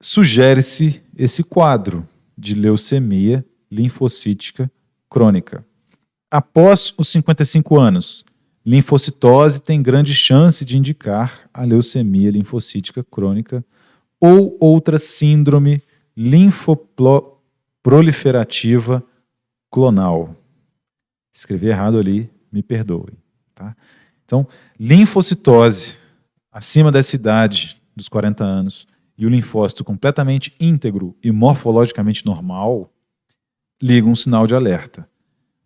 sugere-se esse quadro de leucemia linfocítica crônica. Após os 55 anos, linfocitose tem grande chance de indicar a leucemia linfocítica crônica ou outra síndrome linfoproliferativa clonal. Escrevi errado ali, me perdoe. Tá? Então, linfocitose acima dessa idade dos 40 anos e o linfócito completamente íntegro e morfologicamente normal, liga um sinal de alerta.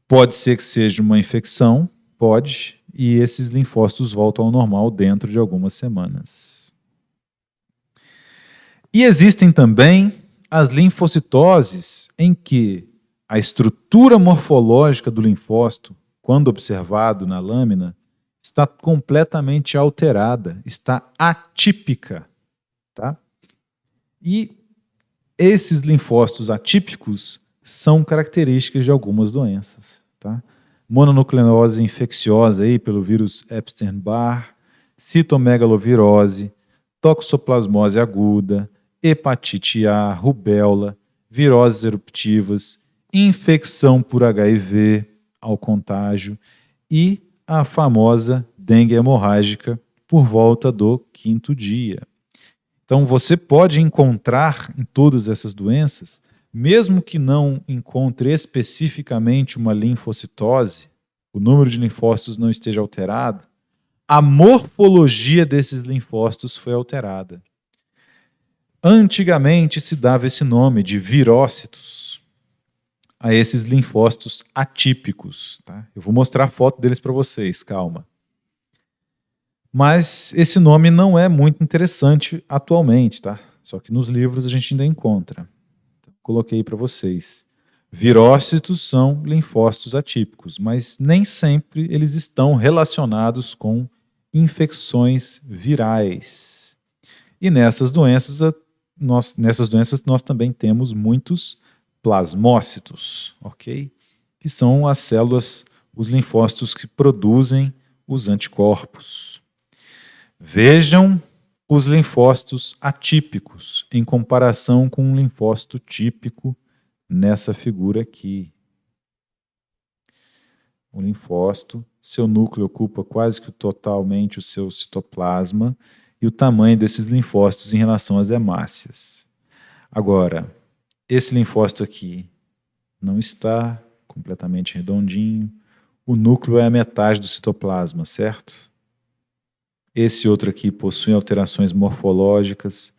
Pode ser que seja uma infecção, pode, e esses linfócitos voltam ao normal dentro de algumas semanas. E existem também as linfocitoses em que a estrutura morfológica do linfócito, quando observado na lâmina, está completamente alterada, está atípica. Tá? E Esses linfócitos atípicos são características de algumas doenças, tá? Mononucleose infecciosa aí pelo vírus Epstein-Barr, citomegalovirose, toxoplasmose aguda, hepatite A, rubéola, viroses eruptivas, infecção por HIV ao contágio e a famosa dengue hemorrágica por volta do 5º dia. Então, você pode encontrar em todas essas doenças, mesmo que não encontre especificamente uma linfocitose, o número de linfócitos não esteja alterado, a morfologia desses linfócitos foi alterada. Antigamente se dava esse nome de virócitos a esses linfócitos atípicos. Tá? Eu vou mostrar a foto deles para vocês, calma. Mas esse nome não é muito interessante atualmente, tá? Só que nos livros a gente ainda encontra. Então, coloquei para vocês. Virócitos são linfócitos atípicos, mas nem sempre eles estão relacionados com infecções virais. E nessas doenças nós também temos muitos plasmócitos, ok? Que são as células, os linfócitos que produzem os anticorpos. Vejam os linfócitos atípicos em comparação com um linfócito típico nessa figura aqui. O linfócito, seu núcleo ocupa quase que totalmente o seu citoplasma e o tamanho desses linfócitos em relação às hemácias. Agora, esse linfócito aqui não está completamente redondinho, o núcleo é a metade do citoplasma, certo? Esse outro aqui possui alterações morfológicas,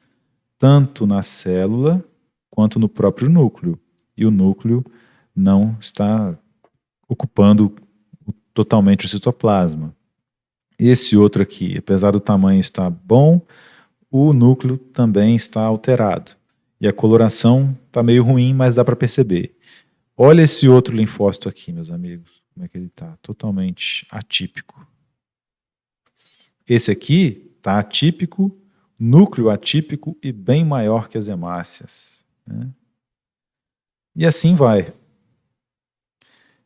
tanto na célula quanto no próprio núcleo. E o núcleo não está ocupando totalmente o citoplasma. Esse outro aqui, apesar do tamanho estar bom, o núcleo também está alterado. E a coloração está meio ruim, mas dá para perceber. Olha esse outro linfócito aqui, meus amigos. Como é que ele está? Totalmente atípico. Esse aqui está atípico, núcleo atípico e bem maior que as hemácias. Né? E assim vai.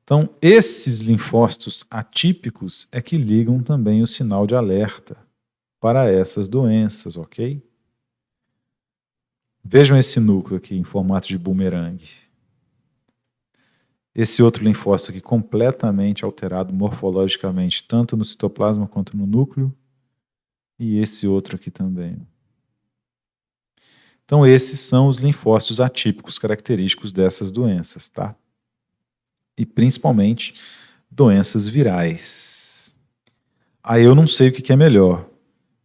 Então, esses linfócitos atípicos é que ligam também o sinal de alerta para essas doenças, ok? Vejam esse núcleo aqui em formato de bumerangue. Esse outro linfócito aqui completamente alterado morfologicamente, tanto no citoplasma quanto no núcleo. E esse outro aqui também. Então, esses são os linfócitos atípicos característicos dessas doenças, tá? E principalmente doenças virais. Aí eu não sei o que é melhor.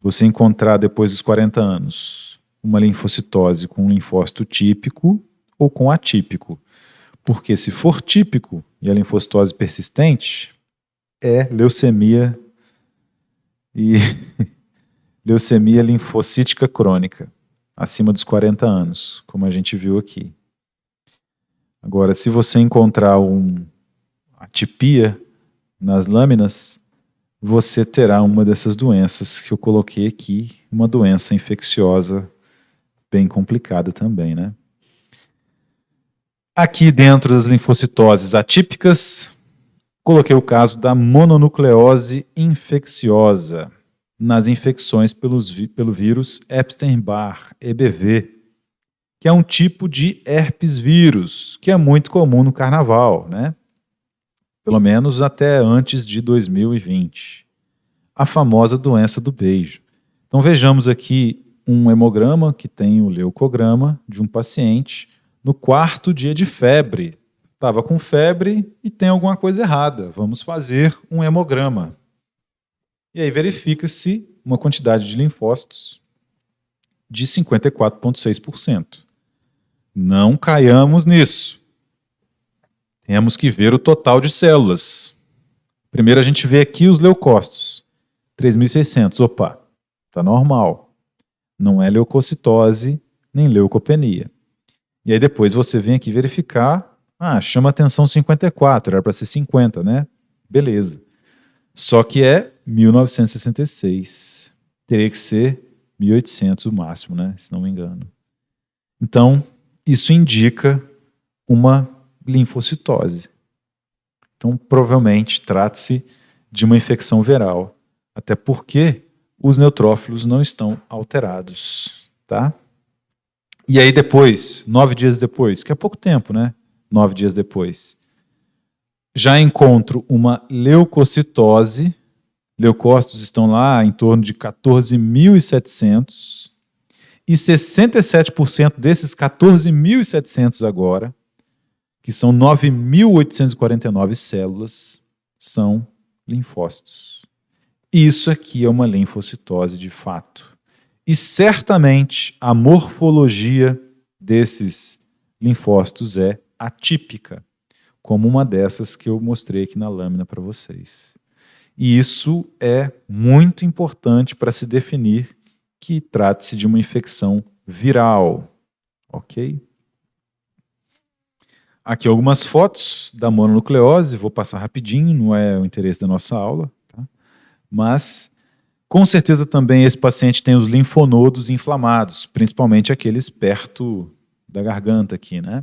Você encontrar depois dos 40 anos uma linfocitose com um linfócito típico ou com atípico. Porque se for típico e a linfocitose persistente, é leucemia e leucemia linfocítica crônica, acima dos 40 anos, como a gente viu aqui. Agora, se você encontrar uma atipia nas lâminas, você terá uma dessas doenças que eu coloquei aqui, uma doença infecciosa bem complicada também, né? Aqui dentro das linfocitoses atípicas, coloquei o caso da mononucleose infecciosa nas infecções pelo vírus Epstein-Barr, EBV, que é um tipo de herpes vírus, que é muito comum no carnaval, né? Pelo menos até antes de 2020. A famosa doença do beijo. Então vejamos aqui um hemograma que tem o leucograma de um paciente no 4º dia de febre. Estava com febre e tem alguma coisa errada. Vamos fazer um hemograma. E aí verifica-se uma quantidade de linfócitos de 54,6%. Não caiamos nisso. Temos que ver o total de células. Primeiro a gente vê aqui os leucócitos. 3.600. Opa, está normal. Não é leucocitose nem leucopenia. E aí depois você vem aqui verificar. Chama atenção 54, era para ser 50, né? Beleza. Só que é 1966. Teria que ser 1800 o máximo, né? Se não me engano. Então, isso indica uma linfocitose. Então, provavelmente, trata-se de uma infecção viral, até porque os neutrófilos não estão alterados, tá? E aí depois, 9 dias depois, que é pouco tempo, né? 9 dias depois, já encontro uma leucocitose. Leucócitos estão lá em torno de 14.700 e 67% desses 14.700 agora, que são 9.849 células, são linfócitos. Isso aqui é uma linfocitose de fato. E certamente a morfologia desses linfócitos é atípica, como uma dessas que eu mostrei aqui na lâmina para vocês. E isso é muito importante para se definir que trata-se de uma infecção viral, ok? Aqui algumas fotos da mononucleose, vou passar rapidinho, não é o interesse da nossa aula, tá? Mas com certeza também esse paciente tem os linfonodos inflamados, principalmente aqueles perto da garganta aqui, né?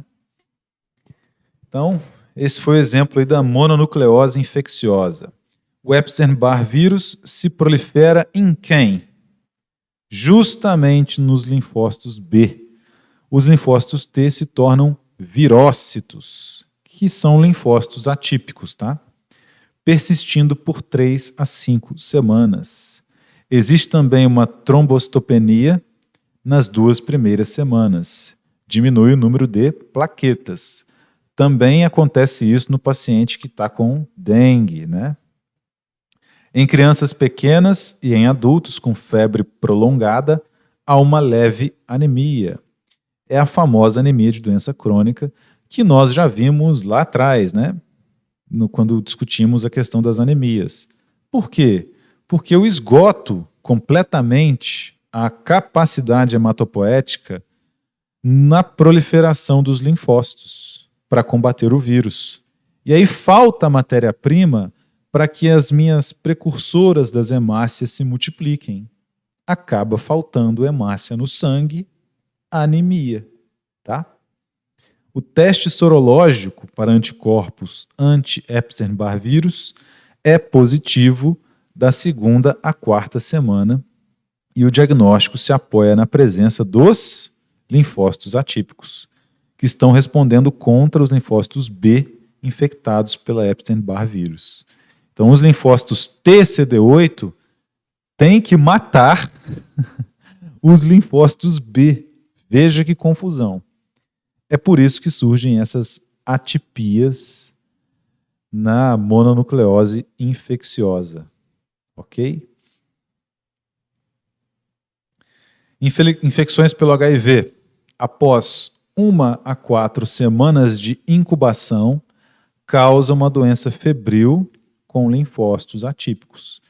Então, esse foi o exemplo aí da mononucleose infecciosa. O Epstein-Barr vírus se prolifera em quem? Justamente nos linfócitos B. Os linfócitos T se tornam virócitos, que são linfócitos atípicos, tá? Persistindo por 3 a 5 semanas. Existe também uma trombocitopenia nas 2 primeiras semanas. Diminui o número de plaquetas. Também acontece isso no paciente que está com dengue, né? Em crianças pequenas e em adultos com febre prolongada, há uma leve anemia. É a famosa anemia de doença crônica que nós já vimos lá atrás, né? Quando discutimos a questão das anemias. Por quê? Porque eu esgoto completamente a capacidade hematopoética na proliferação dos linfócitos para combater o vírus. E aí falta matéria-prima para que as minhas precursoras das hemácias se multipliquem. Acaba faltando hemácia no sangue, anemia, tá? O teste sorológico para anticorpos anti-Epstein-Barr vírus é positivo da 2ª à 4ª semana e o diagnóstico se apoia na presença dos linfócitos atípicos, que estão respondendo contra os linfócitos B infectados pela Epstein-Barr vírus. Então, os linfócitos TCD8 têm que matar os linfócitos B. Veja que confusão. É por isso que surgem essas atipias na mononucleose infecciosa. Ok? Infecções pelo HIV. Após 1 a 4 semanas de incubação, causa uma doença febril com linfócitos atípicos.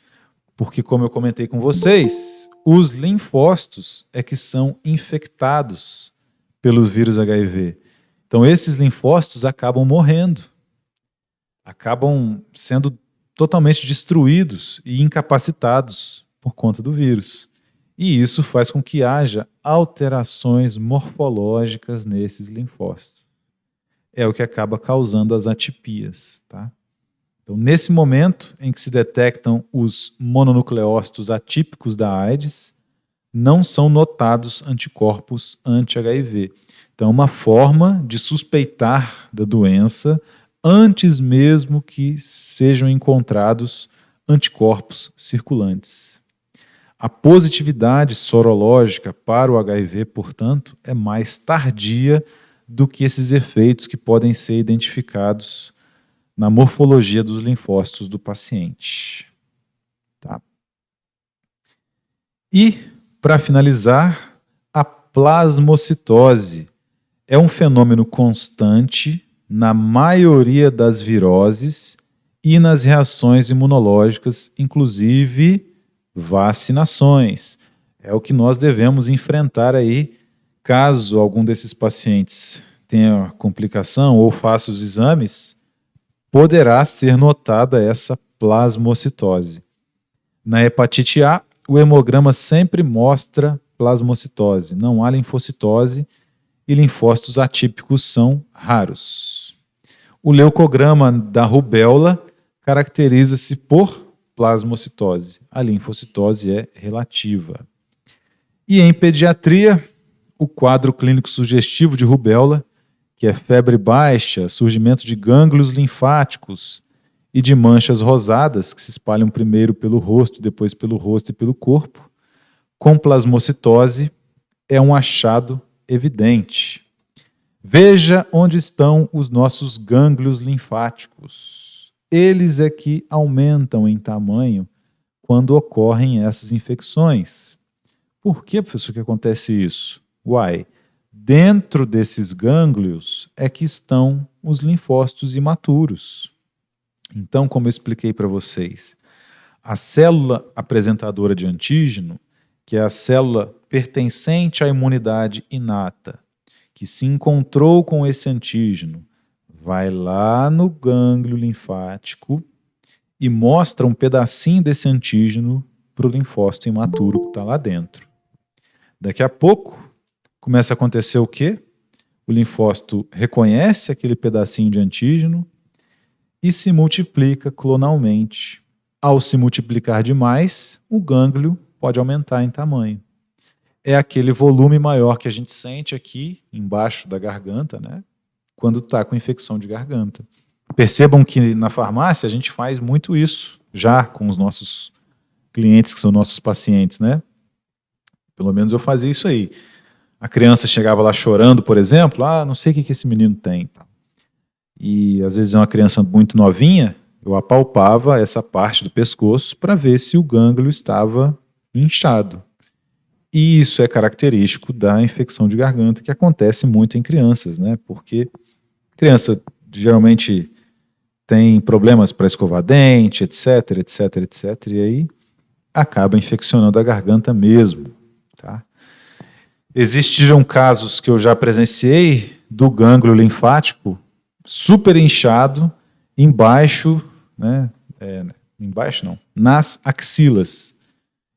Porque, como eu comentei com vocês, os linfócitos é que são infectados pelo vírus HIV. Então, esses linfócitos acabam morrendo, acabam sendo totalmente destruídos e incapacitados por conta do vírus. E isso faz com que haja alterações morfológicas nesses linfócitos. É o que acaba causando as atipias, tá? Então, nesse momento em que se detectam os mononucleócitos atípicos da AIDS, não são notados anticorpos anti-HIV. Então, é uma forma de suspeitar da doença antes mesmo que sejam encontrados anticorpos circulantes. A positividade sorológica para o HIV, portanto, é mais tardia do que esses efeitos que podem ser identificados na morfologia dos linfócitos do paciente. Tá? E, para finalizar, a plasmocitose é um fenômeno constante na maioria das viroses e nas reações imunológicas, inclusive vacinações. É o que nós devemos enfrentar aí, caso algum desses pacientes tenha complicação ou faça os exames, poderá ser notada essa plasmocitose. Na hepatite A, o hemograma sempre mostra plasmocitose, não há linfocitose, e linfócitos atípicos são raros. O leucograma da rubéola caracteriza-se por plasmocitose. A linfocitose é relativa. E em pediatria, o quadro clínico sugestivo de rubéola, que é febre baixa, surgimento de gânglios linfáticos e de manchas rosadas que se espalham primeiro pelo rosto, depois pelo rosto e pelo corpo, com plasmocitose, é um achado evidente. Veja onde estão os nossos gânglios linfáticos. Eles é que aumentam em tamanho quando ocorrem essas infecções. Por que, professor, que acontece isso? Dentro desses gânglios é que estão os linfócitos imaturos. Então, como eu expliquei para vocês, a célula apresentadora de antígeno, que é a célula pertencente à imunidade inata, que se encontrou com esse antígeno, vai lá no gânglio linfático e mostra um pedacinho desse antígeno para o linfócito imaturo que está lá dentro. Daqui a pouco, começa a acontecer o quê? O linfócito reconhece aquele pedacinho de antígeno e se multiplica clonalmente. Ao se multiplicar demais, o gânglio pode aumentar em tamanho. É aquele volume maior que a gente sente aqui embaixo da garganta, né? Quando está com infecção de garganta. Percebam que na farmácia a gente faz muito isso já com os nossos clientes, que são nossos pacientes, né? Pelo menos eu fazia isso aí. A criança chegava lá chorando, por exemplo, não sei o que esse menino tem. E às vezes é uma criança muito novinha, eu apalpava essa parte do pescoço para ver se o gânglio estava inchado. E isso é característico da infecção de garganta, que acontece muito em crianças, né? Porque criança geralmente tem problemas para escovar dente, etc, etc, etc, e aí acaba infeccionando a garganta mesmo, tá? Existiram casos que eu já presenciei do gânglio linfático super inchado embaixo, né? Embaixo não, nas axilas,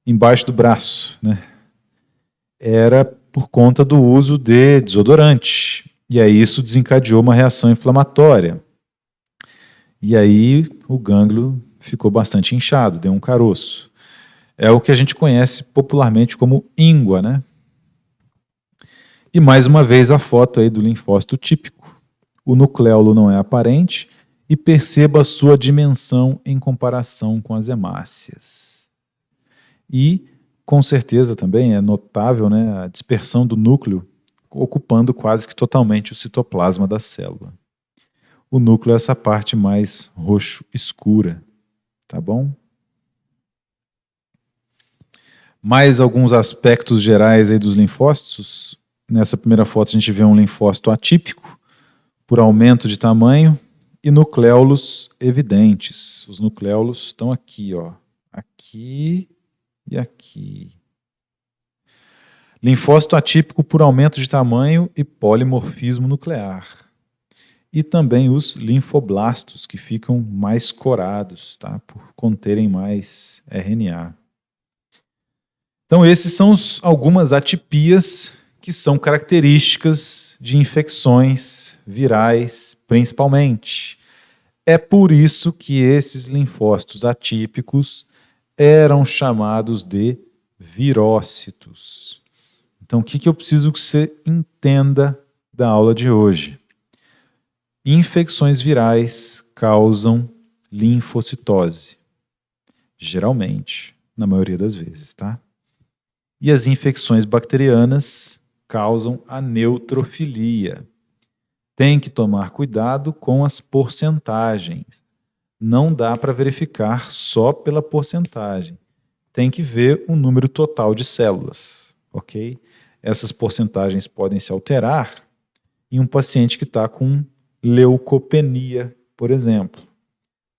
embaixo do braço, né? Era por conta do uso de desodorante. E aí isso desencadeou uma reação inflamatória. E aí o gânglio ficou bastante inchado, deu um caroço. É o que a gente conhece popularmente como íngua, né? E mais uma vez a foto aí do linfócito típico. O nucleolo não é aparente e perceba a sua dimensão em comparação com as hemácias. E, com certeza também é notável, né, a dispersão do núcleo, ocupando quase que totalmente o citoplasma da célula. O núcleo é essa parte mais roxo escura, tá bom? Mais alguns aspectos gerais aí dos linfócitos. Nessa primeira foto a gente vê um linfócito atípico, por aumento de tamanho, e nucléolos evidentes. Os nucléolos estão aqui, ó, aqui e aqui. Linfócito atípico por aumento de tamanho e polimorfismo nuclear. E também os linfoblastos, que ficam mais corados, tá? Por conterem mais RNA. Então, esses são algumas atipias que são características de infecções virais, principalmente. É por isso que esses linfócitos atípicos eram chamados de virócitos. Então, o que eu preciso que você entenda da aula de hoje? Infecções virais causam linfocitose. Geralmente, na maioria das vezes, tá? E as infecções bacterianas causam a neutrofilia. Tem que tomar cuidado com as porcentagens. Não dá para verificar só pela porcentagem. Tem que ver o número total de células, ok? Essas porcentagens podem se alterar em um paciente que está com leucopenia, por exemplo.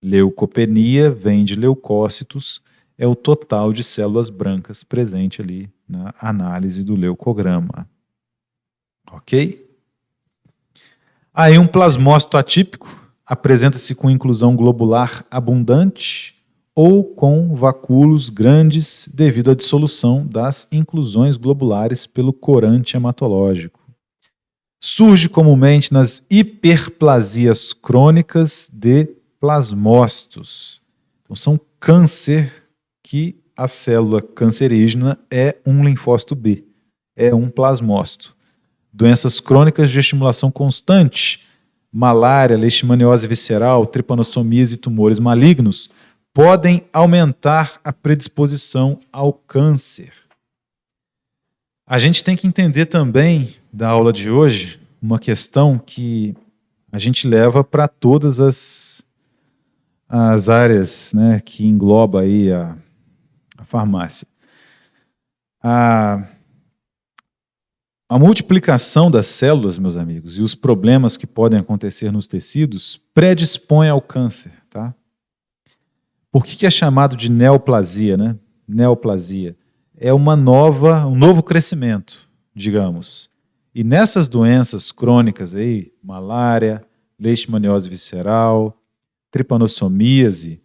Leucopenia vem de leucócitos, é o total de células brancas presente ali na análise do leucograma. Ok? Aí um plasmócito atípico apresenta-se com inclusão globular abundante ou com vacúolos grandes devido à dissolução das inclusões globulares pelo corante hematológico. Surge comumente nas hiperplasias crônicas de plasmócitos. Então, são câncer que a célula cancerígena é um linfócito B, é um plasmócito. Doenças crônicas de estimulação constante, malária, leishmaniose visceral, tripanossomias e tumores malignos, podem aumentar a predisposição ao câncer. A gente tem que entender também, da aula de hoje, uma questão que a gente leva para todas as áreas, né, que engloba aí a farmácia. A multiplicação das células, meus amigos, e os problemas que podem acontecer nos tecidos predispõem ao câncer, tá? Por que é chamado de neoplasia, né? Neoplasia é um novo crescimento, digamos. E nessas doenças crônicas aí, malária, leishmaniose visceral, tripanossomíase,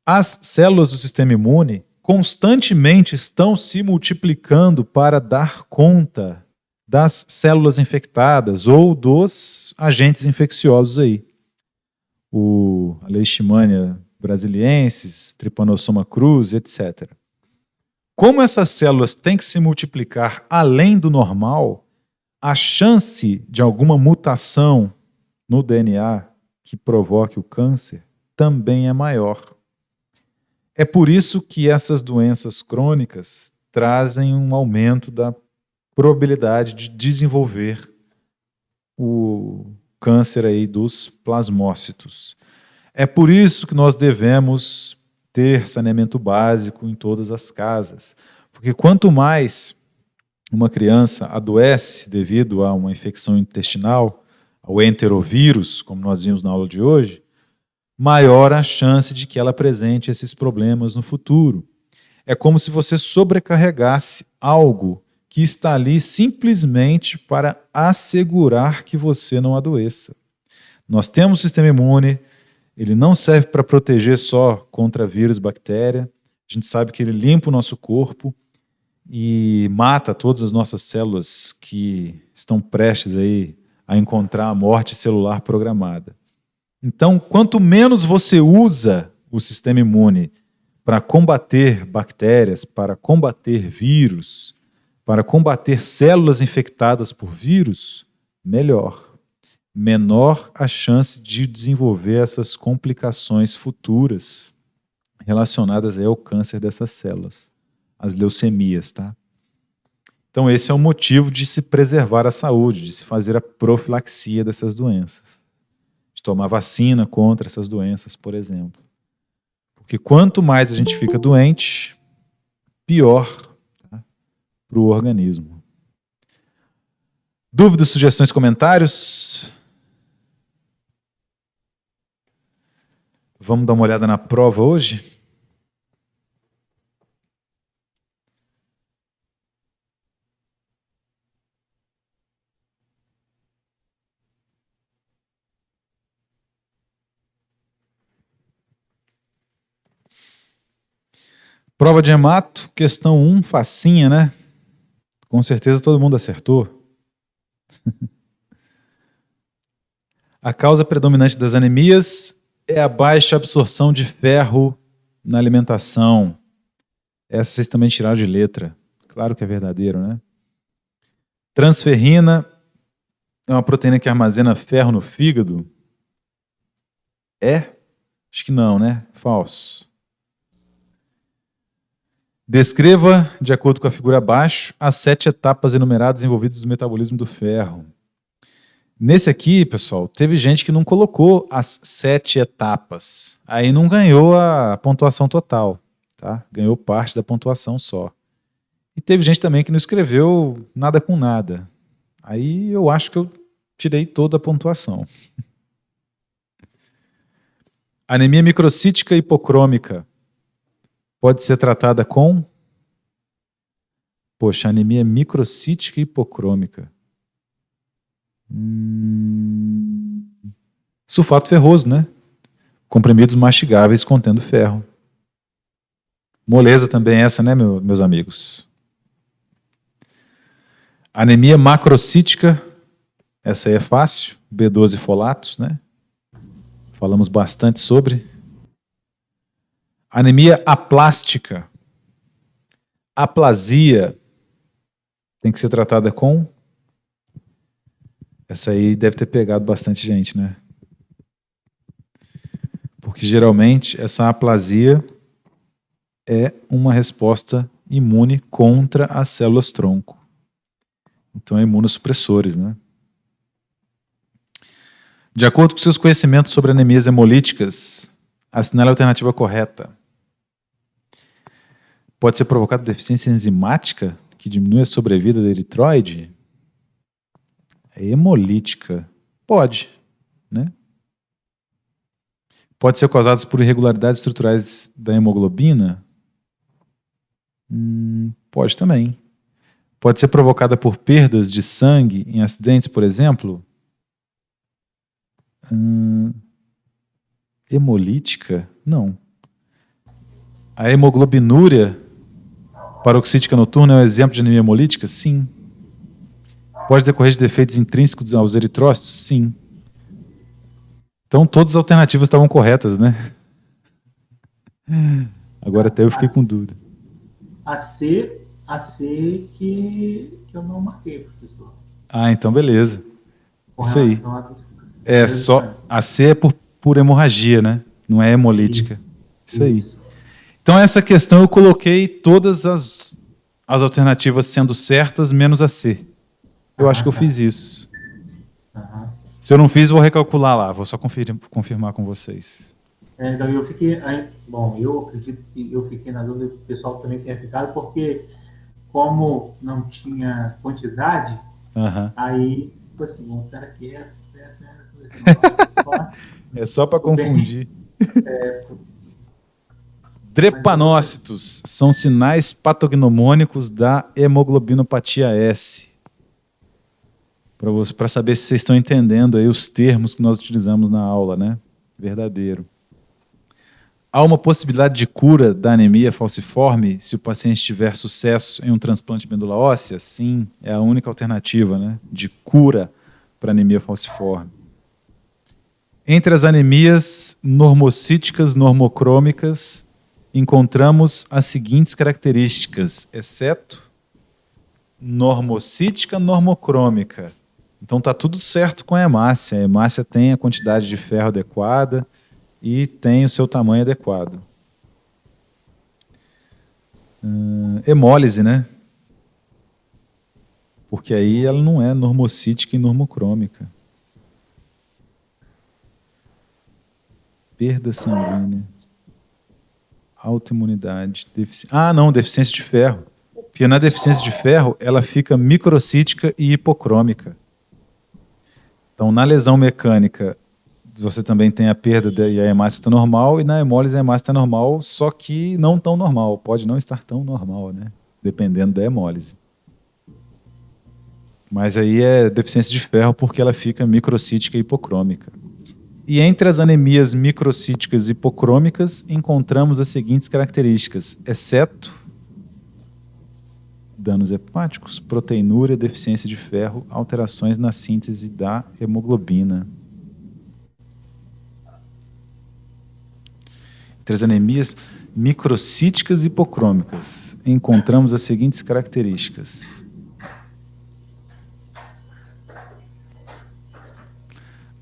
as células do sistema imune constantemente estão se multiplicando para dar conta das células infectadas ou dos agentes infecciosos aí. A Leishmania brasiliensis, Trypanosoma cruzi, etc. Como essas células têm que se multiplicar além do normal, a chance de alguma mutação no DNA que provoque o câncer também é maior. É por isso que essas doenças crônicas trazem um aumento da probabilidade de desenvolver o câncer aí dos plasmócitos. É por isso que nós devemos ter saneamento básico em todas as casas. Porque quanto mais uma criança adoece devido a uma infecção intestinal, ao enterovírus, como nós vimos na aula de hoje, maior a chance de que ela apresente esses problemas no futuro. É como se você sobrecarregasse algo que está ali simplesmente para assegurar que você não adoeça. Nós temos o sistema imune, ele não serve para proteger só contra vírus e bactéria. A gente sabe que ele limpa o nosso corpo e mata todas as nossas células que estão prestes aí a encontrar a morte celular programada. Então, quanto menos você usa o sistema imune para combater bactérias, para combater vírus, para combater células infectadas por vírus, melhor. Menor a chance de desenvolver essas complicações futuras relacionadas ao câncer dessas células, as leucemias, tá? Então esse é o motivo de se preservar a saúde, de se fazer a profilaxia dessas doenças, de tomar vacina contra essas doenças, por exemplo. Porque quanto mais a gente fica doente, pior, tá, para o organismo. Dúvidas, sugestões, comentários? Vamos dar uma olhada na prova hoje? Prova de hemato, questão 1, facinha, né? Com certeza todo mundo acertou. A causa predominante das anemias é a baixa absorção de ferro na alimentação. Essa vocês também tiraram de letra. Claro que é verdadeiro, né? Transferrina é uma proteína que armazena ferro no fígado? É? Acho que não, né? Falso. Descreva, de acordo com a figura abaixo, as 7 etapas enumeradas envolvidas no metabolismo do ferro. Nesse aqui, pessoal, teve gente que não colocou as 7 etapas. Aí não ganhou a pontuação total, tá? Ganhou parte da pontuação só. E teve gente também que não escreveu nada com nada. Aí eu acho que eu tirei toda a pontuação. Anemia microcítica hipocrômica pode ser tratada com... Poxa, anemia microcítica hipocrômica. Sulfato ferroso, né? Comprimidos mastigáveis contendo ferro. Moleza também essa, né, meus amigos? Anemia macrocítica Essa aí é fácil. B12 folatos, né? Falamos bastante sobre. Anemia aplástica. Aplasia tem que ser tratada com... Essa aí deve ter pegado bastante gente, né? Porque geralmente essa aplasia é uma resposta imune contra as células tronco. Então é imunossupressores, né? De acordo com seus conhecimentos sobre anemias hemolíticas, assinale a alternativa correta. Pode ser provocada deficiência enzimática que diminui a sobrevida da eritroide? É hemolítica. Pode, né? Pode ser causada por irregularidades estruturais da hemoglobina? Pode também. Pode ser provocada por perdas de sangue em acidentes, por exemplo? Hemolítica? Não. A hemoglobinúria paroxítica noturna é um exemplo de anemia hemolítica? Sim. Pode decorrer de defeitos intrínsecos aos eritrócitos? Sim. Então todas as alternativas estavam corretas, né? Agora até eu fiquei com dúvida. A C que eu não marquei, professor. Ah, então beleza. Com Isso aí. relação É só a C é por hemorragia, né? Não é hemolítica. Isso aí. Então essa questão eu coloquei todas as alternativas sendo certas, menos a C. Eu acho que eu fiz isso. Se eu não fiz, vou recalcular lá. Vou só confirmar com vocês. Então eu fiquei... Bom, eu acredito que eu fiquei na dúvida que o pessoal também tenha ficado, porque como não tinha quantidade, aí, tipo assim, bom, será que essa é só para confundir. Drepanócitos são sinais patognomônicos da hemoglobinopatia S. Para saber se vocês estão entendendo aí os termos que nós utilizamos na aula, né? Verdadeiro. Há uma possibilidade de cura da anemia falciforme se o paciente tiver sucesso em um transplante de medula óssea? Sim, é a única alternativa, né, de cura para anemia falciforme. Entre as anemias normocíticas normocrômicas, encontramos as seguintes características, exceto normocítica normocrômica. Então está tudo certo com a hemácia. A hemácia tem a quantidade de ferro adequada e tem o seu tamanho adequado. Hemólise, né? Porque aí ela não é normocítica e normocrômica. Perda sanguínea. Autoimunidade. Deficiência de ferro. Porque na deficiência de ferro, ela fica microcítica e hipocrômica. Então, na lesão mecânica, você também tem a perda e a hemácia está normal, e na hemólise a hemácia está normal, só que não tão normal. Pode não estar tão normal, né? Dependendo da hemólise. Mas aí é deficiência de ferro porque ela fica microcítica e hipocrômica. E entre as anemias microcíticas e hipocrômicas, encontramos as seguintes características, exceto danos hepáticos, proteinúria, deficiência de ferro, alterações na síntese da hemoglobina. Entre as anemias microcíticas e hipocrômicas, encontramos as seguintes características.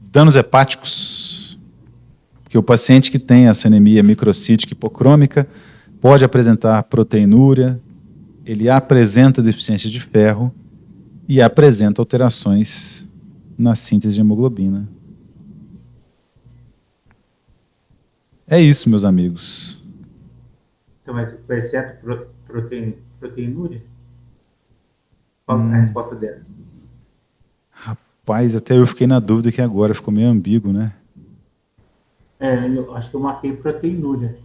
Danos hepáticos, que o paciente que tem essa anemia microcítica hipocrômica pode apresentar proteinúria, ele apresenta deficiência de ferro e apresenta alterações na síntese de hemoglobina. É isso, meus amigos. Então, mas exceto proteinúria? Qual é a resposta dessa? Rapaz, até eu fiquei na dúvida aqui agora, ficou meio ambíguo, né? Eu acho que eu marquei proteinúria.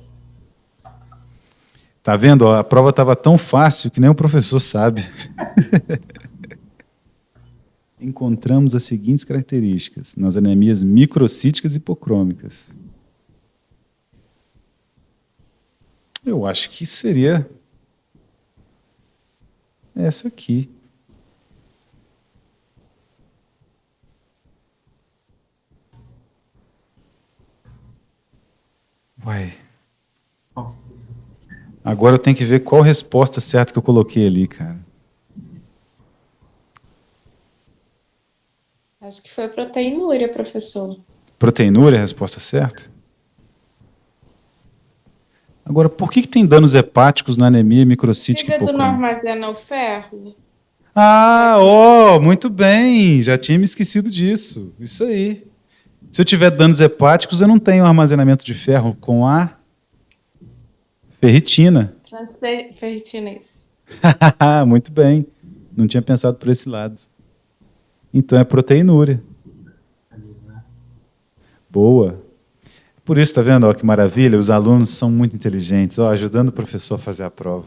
Tá vendo? A prova estava tão fácil que nem o professor sabe. Encontramos as seguintes características nas anemias microcíticas e hipocrômicas. Eu acho que seria essa aqui. Uai. Agora eu tenho que ver qual resposta certa que eu coloquei ali, cara. Acho que foi proteinúria, professor. Proteinúria é a resposta certa? Agora, por que tem danos hepáticos na anemia microcítica O fígado não hipocrônica? armazena o ferro? Muito bem. Já tinha me esquecido disso. Isso aí. Se eu tiver danos hepáticos, eu não tenho armazenamento de ferro com a ferritina. Transferritina, isso. Muito bem. Não tinha pensado por esse lado. Então é proteinúria. Boa. Por isso, tá vendo? Ó, que maravilha. Os alunos são muito inteligentes, ó, ajudando o professor a fazer a prova.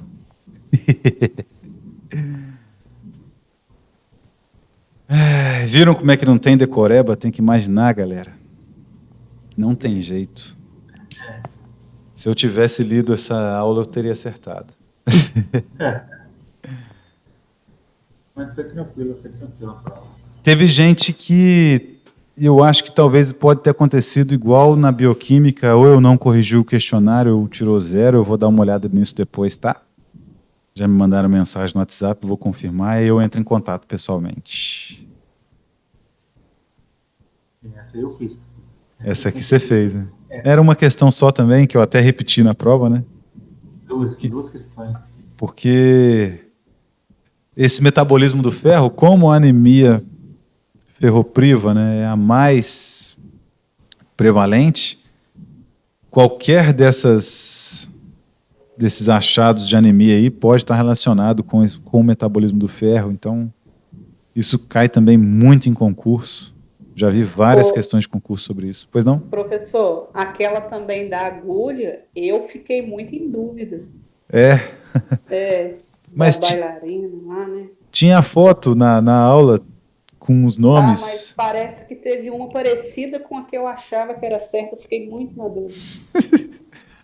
Viram como é que não tem decoreba? Tem que imaginar, galera. Não tem jeito. Se eu tivesse lido essa aula, eu teria acertado. Mas foi tranquilo a prova. Teve gente que eu acho que talvez pode ter acontecido igual na bioquímica, ou eu não corrigi o questionário, ou tirou 0, eu vou dar uma olhada nisso depois, tá? Já me mandaram mensagem no WhatsApp, vou confirmar e eu entro em contato pessoalmente. Essa eu fiz. Essa aqui você fez, né? Era uma questão só também, que eu até repeti na prova, né? Duas questões. Porque esse metabolismo do ferro, como a anemia ferropriva, né, é a mais prevalente, qualquer desses achados de anemia aí pode estar relacionado com o metabolismo do ferro. Então, isso cai também muito em concurso. Já vi várias questões de concurso sobre isso. Pois não? Professor, aquela também da agulha, eu fiquei muito em dúvida. Mas da bailarina lá, né? Tinha foto na aula com os nomes. Mas parece que teve uma parecida com a que eu achava que era certa. Eu fiquei muito na dúvida.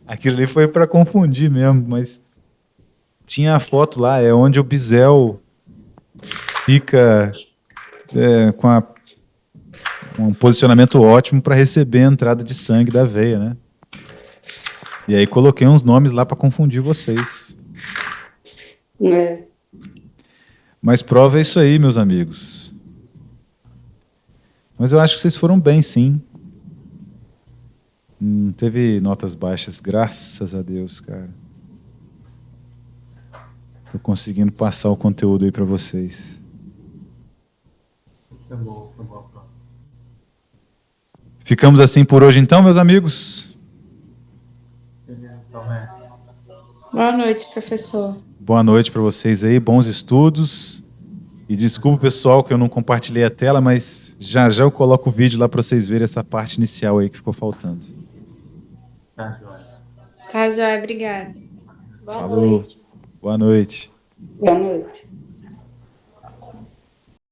Aquilo ali foi para confundir mesmo, mas tinha a foto lá, é onde o bisel fica com um posicionamento ótimo para receber a entrada de sangue da veia, né? E aí coloquei uns nomes lá para confundir vocês. Mas prova é isso aí, meus amigos. Mas eu acho que vocês foram bem, sim. Teve notas baixas, graças a Deus, cara. Tô conseguindo passar o conteúdo aí para vocês. Tá bom. Ficamos assim por hoje então, meus amigos? Boa noite, professor. Boa noite para vocês aí, bons estudos. E desculpa, pessoal, que eu não compartilhei a tela, mas já eu coloco o vídeo lá para vocês verem essa parte inicial aí que ficou faltando. Tá, joia. Tá, joia. Obrigada. Falou. Boa noite. Boa noite.